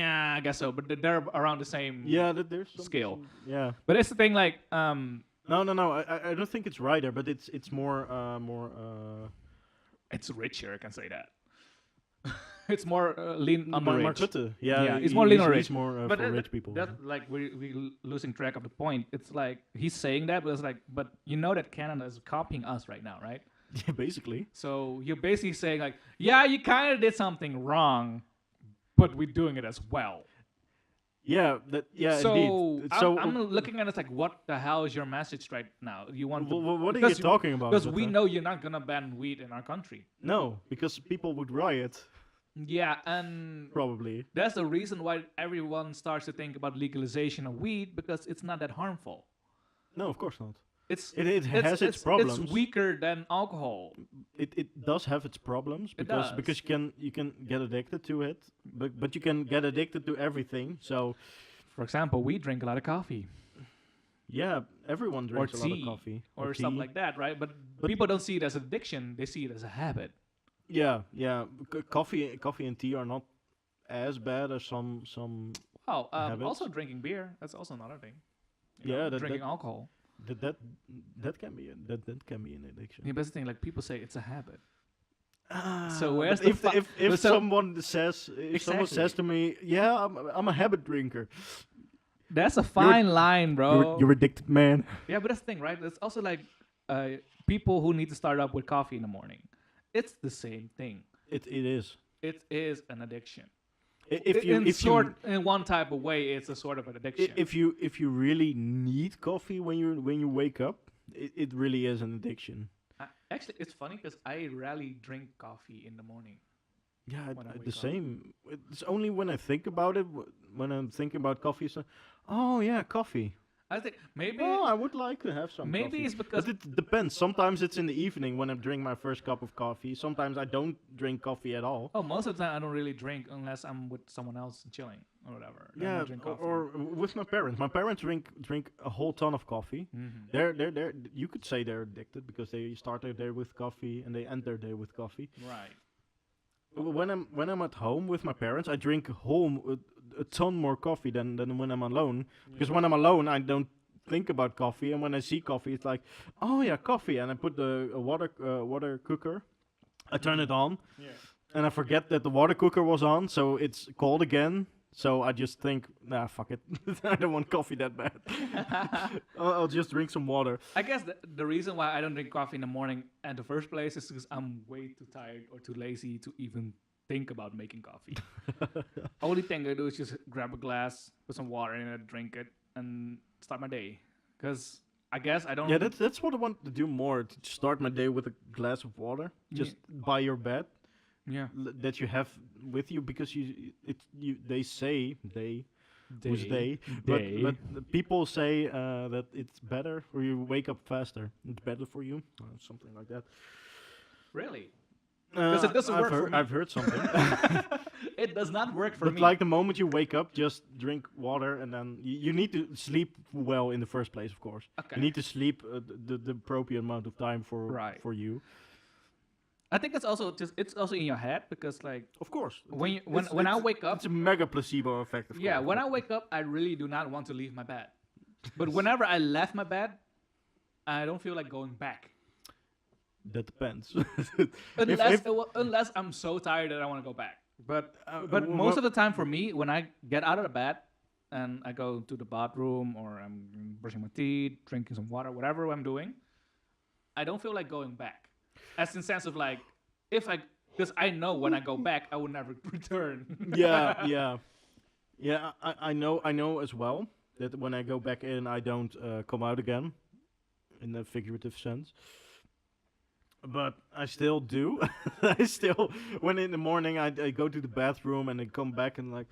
yeah, I guess so. But they're around the same.
Yeah, there's
Scale.
Yeah.
But it's the thing, like
No. I don't think it's writer, but it's more
it's richer. I can say that. It's more lean on the
Mark
rich.
Rutte. Yeah,
Yeah, it's more lean on
he's
rich.
more
But
for rich people.
That's like we losing track of the point. It's like he's saying that, but it's like, but you know that Canada is copying us right now, right?
Yeah, basically.
So you're basically saying like, yeah, you kind of did something wrong, but we're doing it as well.
Yeah,
So
indeed.
I'm looking at it like, what the hell is your message right now? You want to,
what are you
because
talking about?
because
with
we
that?
know you're not gonna ban weed in our country.
No, because people would riot,
Yeah, and
probably.
that's the reason why everyone starts to think about legalization of weed, because it's not that harmful.
No, of course not.
It's
It has its problems.
It's weaker than alcohol.
It does have its problems
It
because
does.
you can get addicted to it, but you can get addicted to everything. So
For example, we drink a lot of coffee
yeah, everyone
or
drinks a lot of
tea
coffee
or
tea.
stuff like that, right? But people don't see it as addiction; they see it as a habit.
Yeah, yeah. Coffee and tea are not as bad as some.
Oh,
Habits.
also drinking beer—that's also another thing.
Yeah,
drinking alcohol.
That can be that can be an addiction.
The best thing, like people say, it's a habit.
So
So where's
but
the
if
fu-
if
so-
someone says someone says to me, yeah, I'm a habit drinker.
That's a fine line, bro.
You're addicted, man.
Yeah, but that's the thing, right? It's also like people who need to start up with coffee in the morning. It's the same thing.
It is.
It is an addiction. In one type of way, it's a sort of an addiction.
if you really need coffee when you wake up, it really is an addiction.
Actually, it's funny because I rarely drink coffee in the morning.
Yeah,
When I wake
the
up.
same. It's only when I think about it, when I'm thinking about coffee, so, oh yeah, coffee.
I think maybe
Oh, I would like to have some.
maybe
coffee.
it's because
But it depends. Sometimes it's in the evening when I'm drinking my first cup of coffee. Sometimes I don't drink coffee at all.
most of the time I don't really drink unless I'm with someone else chilling or whatever. Then I
Yeah,
drink coffee.
or with my parents. My parents drink a whole ton of coffee.
Mhm.
They're you could say they're addicted because they start their day with coffee and they end their day with coffee.
Right.
When I'm at home with my parents, I drink a ton more coffee than when I'm alone. Because when I'm alone, I don't think about coffee, and when I see coffee, it's like, oh yeah, coffee, and I put the water cooker, I turn it on,
Yeah.
and I forget that the water cooker was on, so it's cold again. So I just think, nah, fuck it, I don't want coffee that bad. I'll just drink some water.
I guess the reason why I don't drink coffee in the morning in the first place is because I'm way too tired or too lazy to even think about making coffee. Only thing I do is just grab a glass, put some water in it, drink it, and start my day. Because I guess I don't.
Yeah, that's what I want to do more. To start my day with a glass of water, just by your bed.
Yeah.
That you have with you because they say who's they, but the people say that it's better or you wake up faster. It's better for you, something like that.
Really? Because it doesn't work for me.
I've heard something.
It does not work for
But
me.
like the moment you wake up, just drink water, and then you need to sleep well in the first place. Of course,
Okay.
you need to sleep the appropriate amount of time for you.
I think it's also in your head because like
Of course,
when I wake up,
it's a mega placebo effect. Of
yeah,
course.
when I wake up, I really do not want to leave my bed. But whenever I left my bed, I don't feel like going back.
That depends.
Unless I'm so tired that I want to go back. But
w-
most
w-
of the time for me, when I get out of the bed and I go to the bathroom or I'm brushing my teeth, drinking some water, whatever I'm doing, I don't feel like going back. As in sense of like, because I know when I go back, I will never return.
yeah. I know as well that when I go back in, I don't come out again, in the figurative sense. But I still do. I still, when in the morning I go to the bathroom and I come back and like,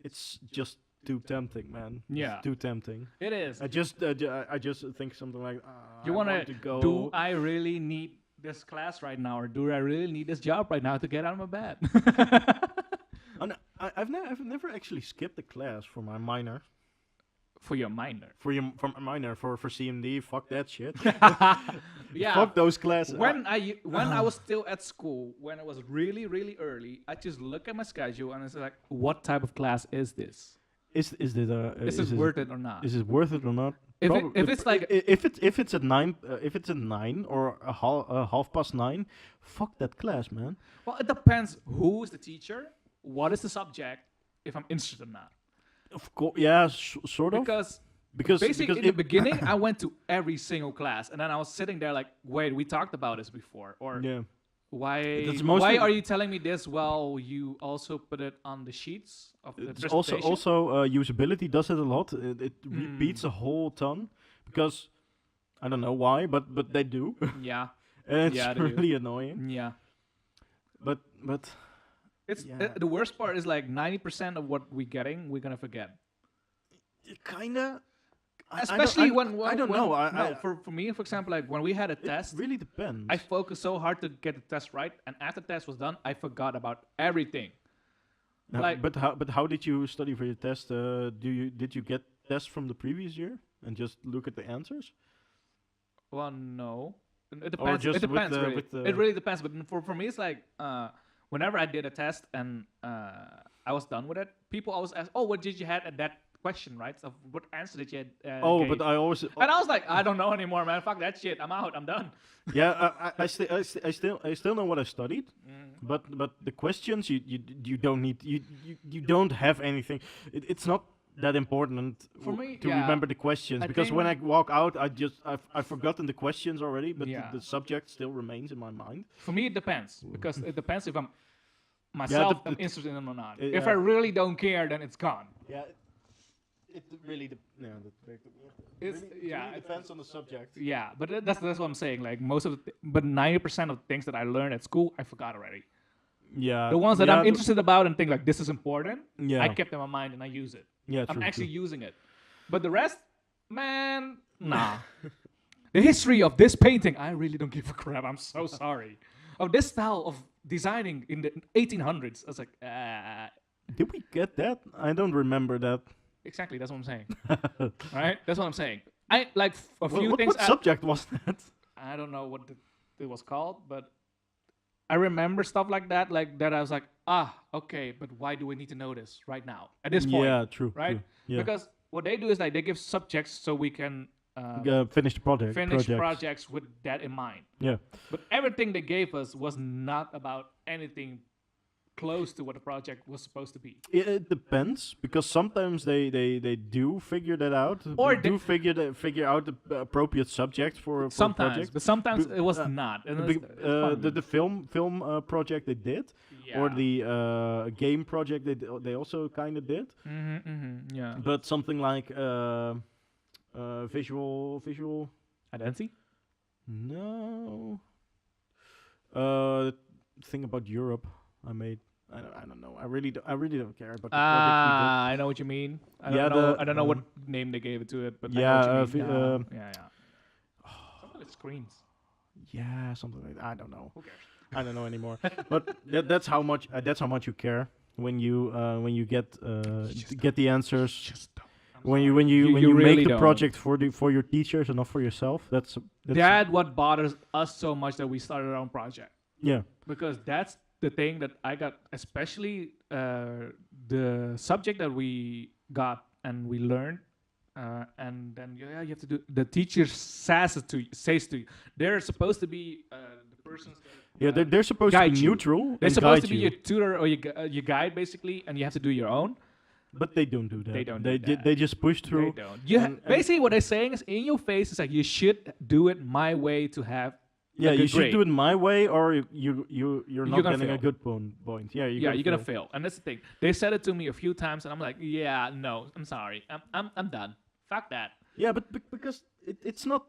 it's just too tempting, man.
Yeah.
It's too tempting.
It is.
I just think something like,
You
I
want
want to go.
Do I really need this class right now, or do I really need this job right now to get out of my bed?
Oh, no, I've never actually skipped a class for my minor.
For your minor.
For my minor for CMD, fuck that shit.
Yeah.
Fuck those classes.
When I was still at school, when it was really, really early, I just look at my schedule and it's like, what type of class is this?
Is this
Is this worth it or not?
Is it worth it or not?
If
Probably-
it's like
if it's at 9 or a half past 9, fuck that class, man.
well, it depends who is the teacher, what is the subject, if I'm interested or not.
Of course, yeah, sort of.
Because
because
Basically, in the
it,
beginning, I went to every single class, and then I was sitting there like, wait, we talked about this before, or
yeah.
why?
That's
Why
mostly-
are you telling me this? Well, you also put it on the sheets of the
It's also
presentation.
usability does it a lot. It repeats a whole ton because I don't know why, but they do,
Yeah,
and it's
Yeah, they do.
really annoying.
yeah.
But
It's
Yeah.
the worst part is like 90% of what we're getting, we're gonna forget.
kinda.
Especially when
I don't know.
no, for me, for example, like when we had a
it
test,
really depends.
I focused so hard to get the test right, and after the test was done, I forgot about everything.
No,
like-
but how did you study for your test? Did you get tests from the previous year and just look at the answers?
Well, no, it
Or
depends.
just
It depends.
with the-
Really.
with the-
It really depends. But for me, it's like whenever I did a test and I was done with it, people always ask, "Oh, what did you had at that question, right? So what answer did you?"
Oh,
gave?"
but I always
And I was like, I don't know anymore, man. Fuck that shit. I'm out. I'm done.
yeah, I still know what I studied, but the questions you don't need you don't have anything. It's not that important
For me,
to
yeah.
remember the questions
I
because when I
think-
walk out, I've forgotten the questions already, but
Yeah.
the subject still remains in my mind.
For me, it depends because it depends if I'm myself
the-
I'm interested in it or not.
Yeah.
If I really don't care, then it's gone.
Yeah, it really
It's yeah.
depends on the subject.
Yeah, but that's what I'm saying. Like most of but 90% of the things that I learned at school, I forgot already.
Yeah,
The ones that
yeah,
I'm interested about and think like this is important,
Yeah.
I kept in my mind and I use it.
Yeah,
I'm
true,
actually
true.
using it. But the rest, man, nah. The history of this painting, I really don't give a crap. I'm so sorry. Of this style of designing in the 1800s, I was like,
Did we get that? I don't remember that.
exactly. That's what I'm saying. Right? That's what I'm saying. I like a few
what
things.
subject was that?
I don't know what it was called, but I remember stuff like that. Like that, I was like, okay, but why do we need to know this right now at this point?
Yeah, true.
Right?
True. Yeah.
Because what they do is like they give subjects so we can
Finish the project.
finish projects with that in mind.
Yeah.
But everything they gave us was not about anything close to what the project was supposed to be.
It depends because sometimes they do figure that out.
Or
they do figure out the appropriate subject for a
Sometimes,
project.
but sometimes
Be-
it was
uh,
not. And
Be-
it's fun.
the film project they did, or
Yeah.
the game project they also kind of did.
Yeah.
But something like visual
Identity?
no. Thing about Europe I made. I don't know. I really don't care about the project
I know what you mean. I
Yeah,
don't know.
the,
I don't know what name they gave it to it, but
yeah,
I know what you mean.
vi-
yeah. Something with screens.
we did. Yeah, something like that. I don't know.
Who cares?
I don't know anymore. But that's how much you care when you get the answers.
Just don't.
When you
You
make
really
the
don't.
project for your teachers and not for yourself. That's
That's what bothers us so much that we started our own project.
yeah.
Because that's the thing that I got, especially the subject that we got and we learned, and then you have to do. The teacher says to you. They're supposed to be the persons. That,
Yeah, they're supposed to
guide
be
you.
neutral.
they're
and
supposed
guide
to be
you,
your tutor or your guide basically, and you have to do your own.
but they don't do that.
They don't
They
do that.
they just push through.
They don't. You
and-
basically what they're saying is in your face. It's like you should do it my way to have.
Yeah,
a
you
good
should
grade.
do it my way, or you're not
gonna
getting a
fail.
good point. Yeah,
Yeah, you're gonna fail, and that's the thing. They said it to me a few times, and I'm like, yeah, no, I'm sorry, I'm done. Fuck that.
Yeah, but because it's not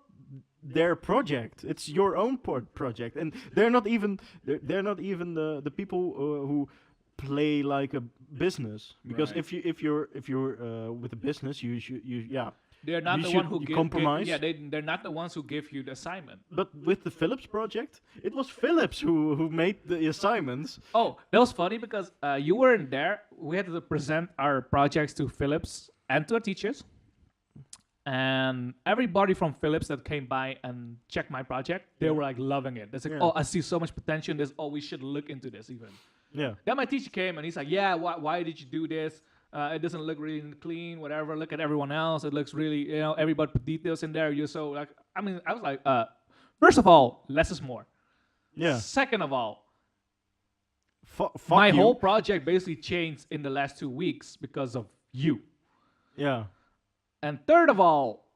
their project; it's your own project, and they're not even the people who play like a business. Because
Right.
if you're with a business, you should yeah.
They're not
You
the
should
one who
compromise.
yeah, they're not the ones who give you the assignment.
But with the Philips project, it was Philips who made the assignments.
Oh, that was funny because you weren't there. We had to present our projects to Philips and to our teachers. And everybody from Philips that came by and checked my project, they
Yeah.
were like loving it. They're like,
Yeah.
oh, I see so much potential in this. Oh, we should look into this even.
Yeah.
Then my teacher came and he's like, yeah, why did you do this? It doesn't look really clean, whatever. Look at everyone else. It looks really, everybody put details in there. You're so like, I mean, I was like, first of all, less is more.
Yeah.
Second of all,
Fuck
my
you.
whole project basically changed in the last 2 weeks because of you.
Yeah.
And third of all,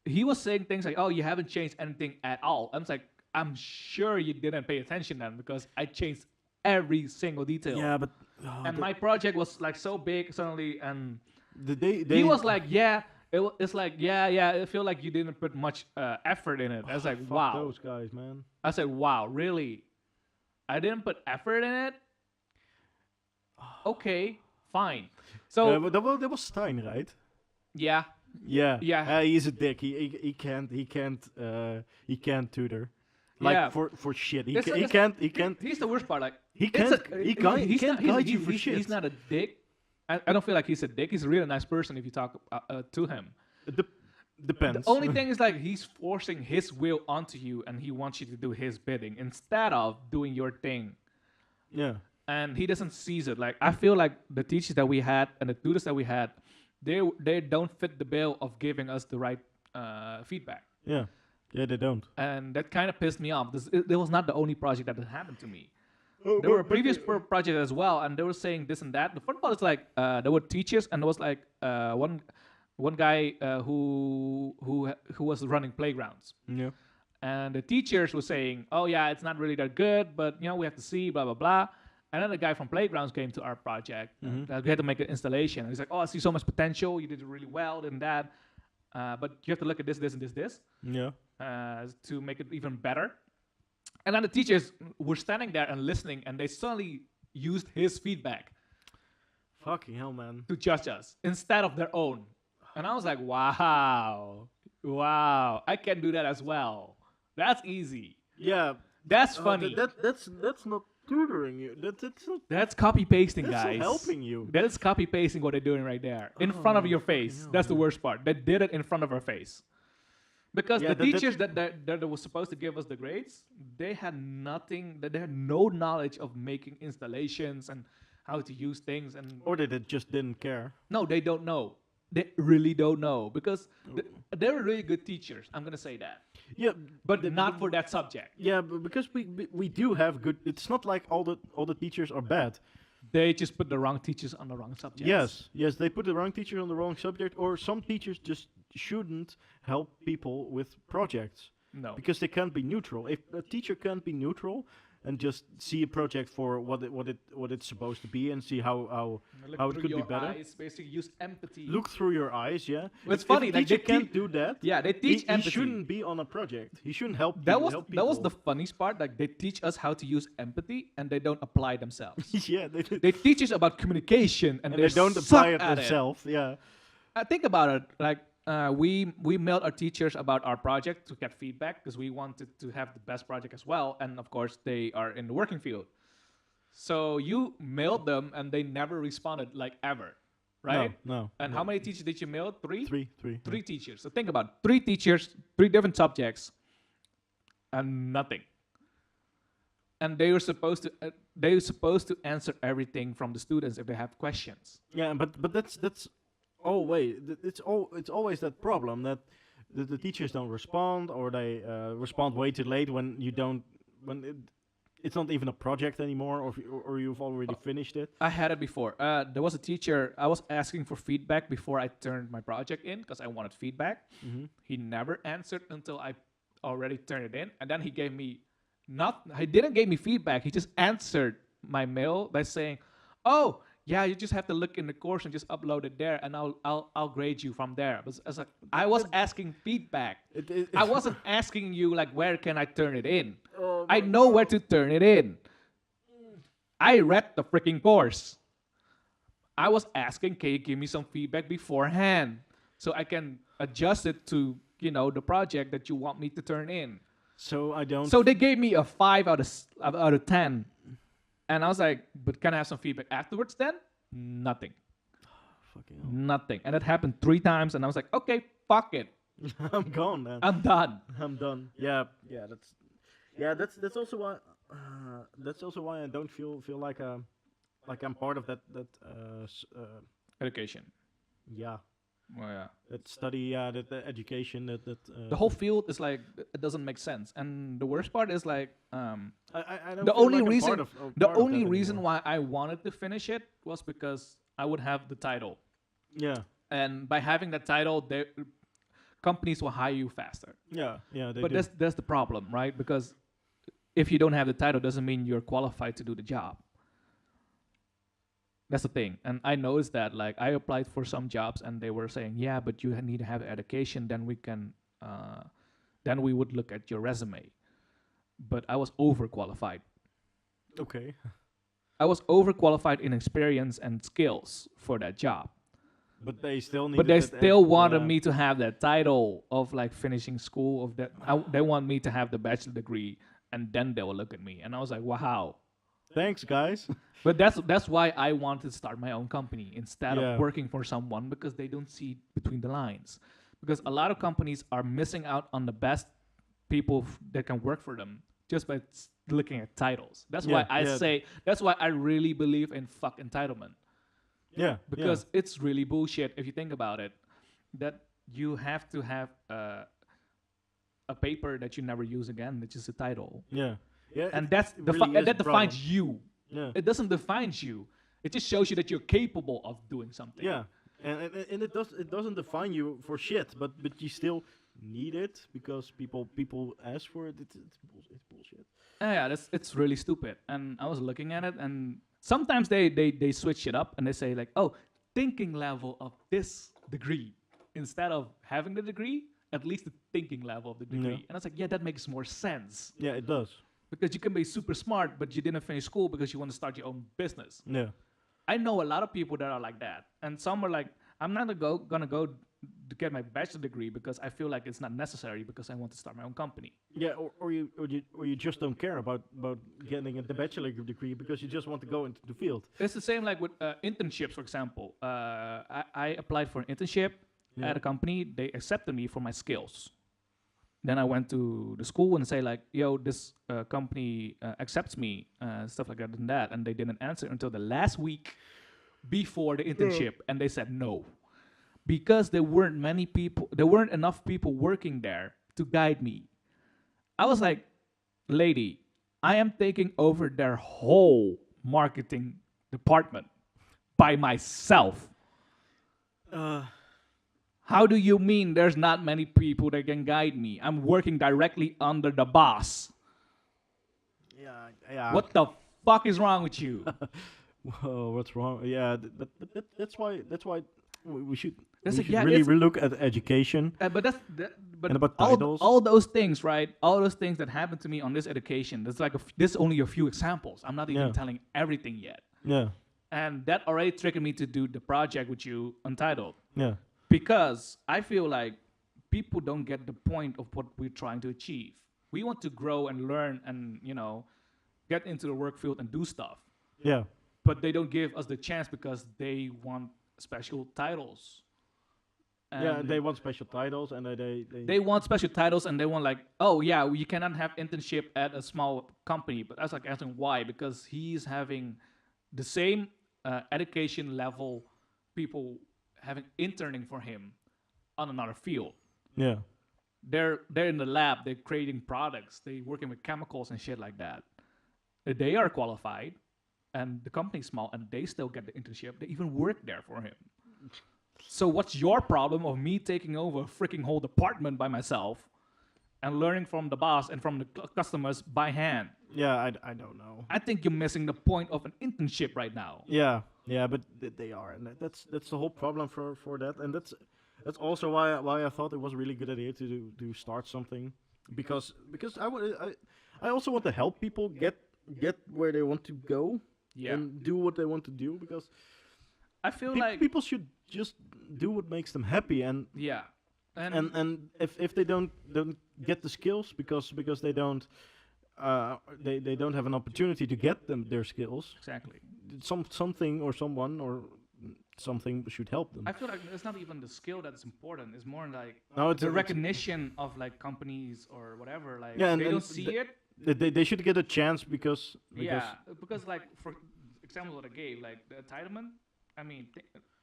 he was saying things like, "Oh, you haven't changed anything at all." I'm like, "I'm sure you didn't pay attention then, because I changed every single detail."
Yeah, but
And my project was like so big suddenly, and
they
he was like, "Yeah." It's like, yeah. I feel like you didn't put much effort in it. I was like,
fuck
"Wow."
those guys, man.
I said, "Wow, really? I didn't put effort in it." Okay, fine. So
but that was Stein, right?
yeah,
Yeah,
Yeah.
he's a dick. He can't tutor. Like
Yeah.
for shit.
It's-
He
it's-
can't.
Here's the worst part. Like
He
it's
can't.
a-
He can't. He
he's
can't
not- he's-
guide you
he's-
for
he's-
shit.
He's not a dick. I don't feel like he's a dick. He's a really nice person if you talk to him.
Depends.
The only thing is like he's forcing his will onto you, and he wants you to do his bidding instead of doing your thing.
Yeah.
And he doesn't seize it. Like I feel like the teachers that we had and the tutors that we had, they don't fit the bill of giving us the right feedback.
Yeah. Yeah, they don't.
And that kind of pissed me off. It was not the only project that had happened to me.
Oh,
There were previous projects as well, and they were saying this and that. The fun part is like there were teachers, and there was like one guy who was running playgrounds,
Yeah.
and the teachers were saying, "Oh yeah, it's not really that good, but you know we have to see blah blah blah." And then the guy from playgrounds came to our project. We had to make an installation. And he's like, "Oh, I see so much potential. You did it really well, and that, but you have to look at this, this, and this."
Yeah.
To make it even better. And then the teachers were standing there and listening, and they suddenly used his feedback
Fucking hell, man.
to judge us instead of their own. And I was like, wow, I can do that as well. That's easy.
Yeah.
That's funny.
That's not tutoring you. That's not.
That's copy pasting,
That's
guys.
not helping you.
That is copy pasting what they're doing right there in front of your face.
hell,
That's the worst part. They did it in front of our face. Because
Yeah,
the
that-
teachers that were supposed to give us the grades, they had nothing. They had no knowledge of making installations and how to use things. And
Or they just didn't care.
no, they don't know. They really don't know because they were really good teachers. I'm gonna say that,
Yeah.
but not for that subject.
Yeah, because we do have good. It's not like all the teachers are bad.
They just put the wrong teachers on the wrong subjects.
Yes, they put the wrong teacher on the wrong subject, or some teachers just shouldn't help people with projects
No.
because they can't be neutral. If a teacher can't be neutral and just see a project for what it's supposed to be and see how
Look
it
through
could be
your
better.
eyes, basically use empathy.
look through your eyes, yeah.
Well, it's
If
funny,
a
like,
teacher
they
can't do that.
Yeah, they teach
he
empathy.
shouldn't be on a project. He shouldn't help.
That
you-
was
help
that was the
people.
funniest part. Like they teach us how to use empathy, and they don't apply themselves.
Yeah, they
They teach us about communication, and,
and they don't
suck
apply it
at
themselves. Yeah.
I think about it. Like we mailed our teachers about our project to get feedback because we wanted to have the best project as well, and of course they are in the working field. So you mailed them, and they never responded, like ever, right?
No.
And how many teachers did you mail? Three.
Three.
Three teachers. So think about it. 3 teachers, 3 different subjects, and nothing. And they were supposed to answer everything from the students if they have questions.
Yeah, but that's always it's always that problem that the teachers don't respond, or they respond way too late when you don't it's not even a project anymore, or you've already finished it.
I had it before. There was a teacher. I was asking for feedback before I turned my project in because I wanted feedback. He never answered until I already turned it in, and then he gave me he didn't give me feedback. He just answered my mail by saying, "Oh, yeah, you just have to look in the course and just upload it there, and I'll grade you from there." But I was asking feedback. I wasn't asking you like where can I turn it in. I know where to turn it in. I read the freaking course. I was asking, can you give me some feedback beforehand so I can adjust it to the project that you want me to turn in.
So I don't.
So they gave me a 5 out of 10. And I was like, but can I have some feedback afterwards then? Nothing.
Fucking hell.
Nothing. And it happened 3 times, and I was like, okay, fuck it.
I'm gone, man.
I'm done.
I'm done. Yeah. That's also why. That's also why I don't feel like I'm part of that.
Education.
Yeah.
Well, yeah.
That study. That education. That.
The whole field is like, it doesn't make sense. And the worst part is like,
I don't.
the
feel
only
like I'm
reason
part of
the
part of
only
that
reason
anymore.
why I wanted to finish it was because I would have the title.
Yeah.
and by having that title, companies will hire you faster.
Yeah, they
But
do.
that's the problem, right? Because if you don't have the title, doesn't mean you're qualified to do the job. That's the thing. And I noticed that, like, I applied for some jobs, and they were saying, "Yeah, but you need to have education. Then we would look at your resume." But I was overqualified.
Okay.
I was overqualified in experience and skills for that job.
But they still need.
But they still wanted me to have that title of like finishing school of that. They want me to have the bachelor degree, and then they will look at me, and I was like, wow.
Thanks, guys.
But that's why I wanted to start my own company instead
Yeah.
of working for someone, because they don't see between the lines. Because a lot of companies are missing out on the best people that can work for them just by looking at titles. That's why
Yeah,
I
yeah.
say that's why I really believe in fuck entitlement.
Yeah.
Because it's really bullshit if you think about it, that you have to have a paper that you never use again, which is a title,
yeah. Yeah.
and
it-
that's
it really is
that
a problem.
defines you.
Yeah.
It doesn't define you. It just shows you that you're capable of doing something.
Yeah, and it doesn't define you for shit, but you still need it because people ask for it. It's bullshit.
Yeah, it's really stupid. And I was looking at it, and sometimes they switch it up and they say like, oh, thinking level of this degree instead of having the degree, at least the thinking level of the degree.
Yeah.
And I was like, yeah, that makes more sense.
Yeah, it does.
Because you can be super smart, but you didn't finish school because you want to start your own business.
Yeah,
I know a lot of people that are like that, and some are like, I'm not gonna go to get my bachelor degree because I feel like it's not necessary because I want to start my own company.
yeah, or you just don't care about getting the bachelor degree because you just want to go into the field.
It's the same like with internships, for example. I applied for an internship
Yeah.
at a company. They accepted me for my skills. Then I went to the school and say like, yo, this company accepts me, stuff like that and that. And they didn't answer until the last week before the internship. And they said no. Because there weren't enough people working there to guide me. I was like, lady, I am taking over their whole marketing department by myself. How do you mean there's not many people that can guide me? I'm working directly under the boss.
Yeah.
What the fuck is wrong with you?
Whoa, what's wrong? Yeah, that's why we should
That's
we
like,
should
yeah,
really
it's-
look at education.
But but
And about titles?
all those things, right? All those things that happened to me on this education. That's like this is only a few examples. I'm not even
Yeah.
telling everything yet.
Yeah,
And that already triggered me to do the project with you, Untitled.
yeah,
Because I feel like people don't get the point of what we're trying to achieve. We want to grow and learn and, get into the work field and do stuff.
yeah,
But they don't give us the chance because they want special titles.
yeah.
And
They want special titles, and
they want special titles, and they want like, oh yeah, you cannot have internship at a small company. But I was like asking why, because he's having the same education level people having interning for him on another field.
yeah,
They're in the lab, they're creating products, they're working with chemicals and shit like that. They are qualified, and the company's small, and they still get the internship. They even work there for him. So what's your problem of me taking over a freaking whole department by myself and learning from the boss and from the customers by hand?
yeah. I don't know.
I think you're missing the point of an internship right now.
Yeah, yeah, but they are, and that's the whole problem for that, and that's also why I thought it was a really good idea to start something, because I also want to help people get where they want to go
Yeah.
and do what they want to do, because
I feel like
people should just do what makes them happy, and
yeah.
and if they don't get the skills because they don't they don't have an opportunity to get their skills,
Exactly.
something or someone or something should help them.
I feel like it's not even the skill that's important. It's more like
No, it's
the
it's-
recognition of like companies or whatever. Like
Yeah, and-
they
and
don't see it.
They should get a chance because
Yeah, because like for example, what I gave, like the entitlement. I mean,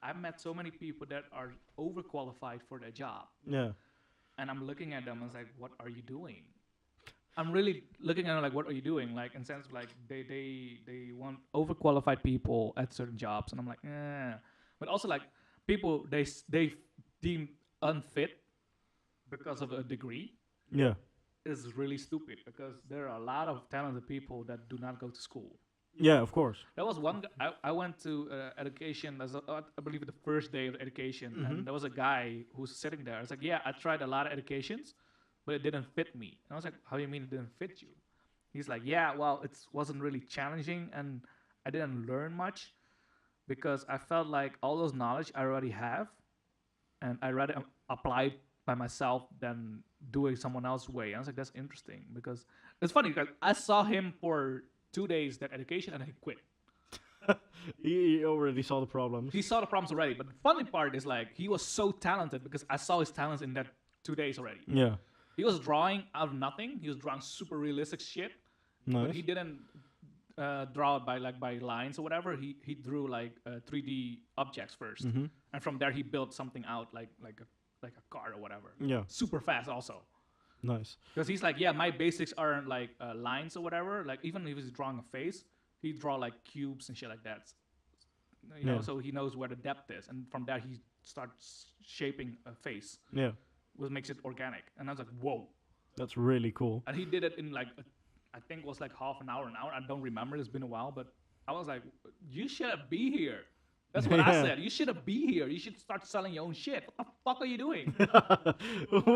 I've met so many people that are overqualified for their job,
yeah,
and I'm looking at them and it's like, what are you doing? I'm really looking at them like, what are you doing? Like in sense of like they want overqualified people at certain jobs, and I'm like, eh. But also like people they deem unfit because of a degree
Yeah.
is really stupid because there are a lot of talented people that do not go to school.
Yeah, of course.
There was one. I went to education as I believe the first day of education, and there was a guy who was sitting there. I was like, yeah, I tried a lot of educations, but it didn't fit me. And I was like, how do you mean it didn't fit you? He's like, yeah, well, it wasn't really challenging, and I didn't learn much because I felt like all those knowledge I already have, and I rather apply it by myself than doing someone else's way. I was like, that's interesting because it's funny because I saw him for 2 days that education and he quit.
He already saw the problems.
He saw the problems already, but the funny part is like he was so talented because I saw his talents in that 2 days already.
Yeah.
He was drawing out of nothing. He was drawing super realistic shit, but
Nice.
he didn't draw it by lines or whatever. He drew like 3D objects 1st, and from there he built something out like a car or whatever.
Yeah.
Super fast also.
Nice.
Because he's like, yeah, my basics aren't like lines or whatever. Like even if he's drawing a face, he draw like cubes and shit like that. You know,
Yeah.
so he knows where the depth is, and from there he starts shaping a face,
Yeah.
which makes it organic. And I was like, whoa!
That's really cool.
And he did it in like I think it was like half an hour. I don't remember. It's been a while, but I was like, you shouldn't be here. That's what I
Yeah.
said. You shouldn't be here. You should start selling your own shit. What the fuck are you doing?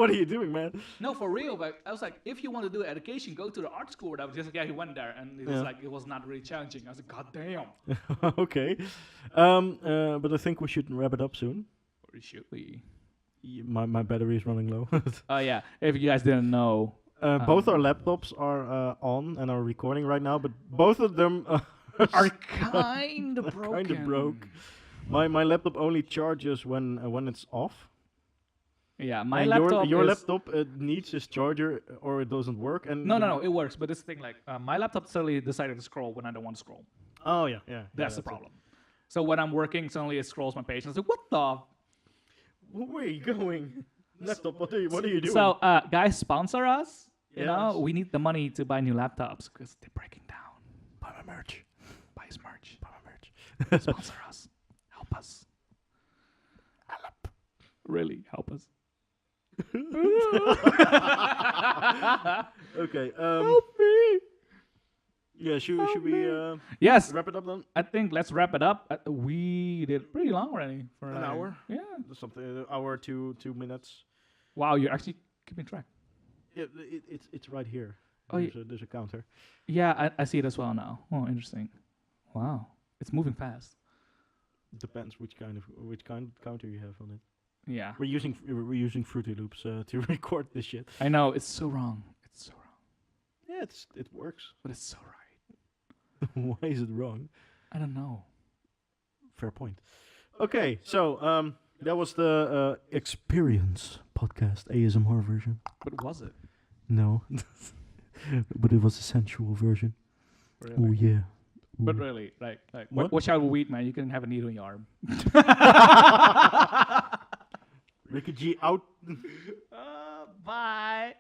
What are you doing, man?
No, for real. But I was like, if you want to do education, go to the art school or whatever. Just like, yeah, he went there, and it was
Yeah.
like it was not really challenging. I was like, god damn.
Okay. But I think we should wrap it up soon.
Or should we?
My battery is running low.
Oh yeah. If you guys didn't know,
Both our laptops are on and are recording right now, but both of them
are kind of broken.
kind of broke. My laptop only charges when it's off.
Yeah, my
And
laptop.
your
is,
laptop needs its charger or it doesn't work. And
No, it works. But this thing, like, my laptop suddenly decided to scroll when I don't want to scroll.
Oh yeah.
That's the
it.
problem. So when I'm working, suddenly it scrolls my page. And I was like, what the?
Where are you going? Laptop, what are you doing?
So, guys, sponsor us. You know,
Yes.
we need the money to buy new laptops because they're breaking down.
buy my merch.
Buy his merch.
Buy my merch.
Sponsor us. Help us. Really, help us.
Okay.
Help me.
Yeah. Should we
Yes,
wrap it up then?
I think let's wrap it up. We did pretty long already. For
An hour?
Yeah.
Something. An hour, 2 minutes.
Wow, you're actually keeping track.
Yeah. It's right here.
Oh,
There's a counter.
Yeah, I see it as well now. Oh, interesting. Wow, it's moving fast.
Depends which kind of counter you have on it.
Yeah,
We're using Fruity Loops to record this shit.
I know it's so wrong. It's so wrong,
Yeah, it works.
but it's so right.
Why is it wrong?
I don't know.
Fair point. Okay, so that was the Experience podcast ASMR version.
But was it?
No, but it was a sensual version.
Really?
Oh yeah.
But
Ooh.
really, like
What?
watch out with weed, man. You can have a needle in your arm.
Ricky G out.
Bye.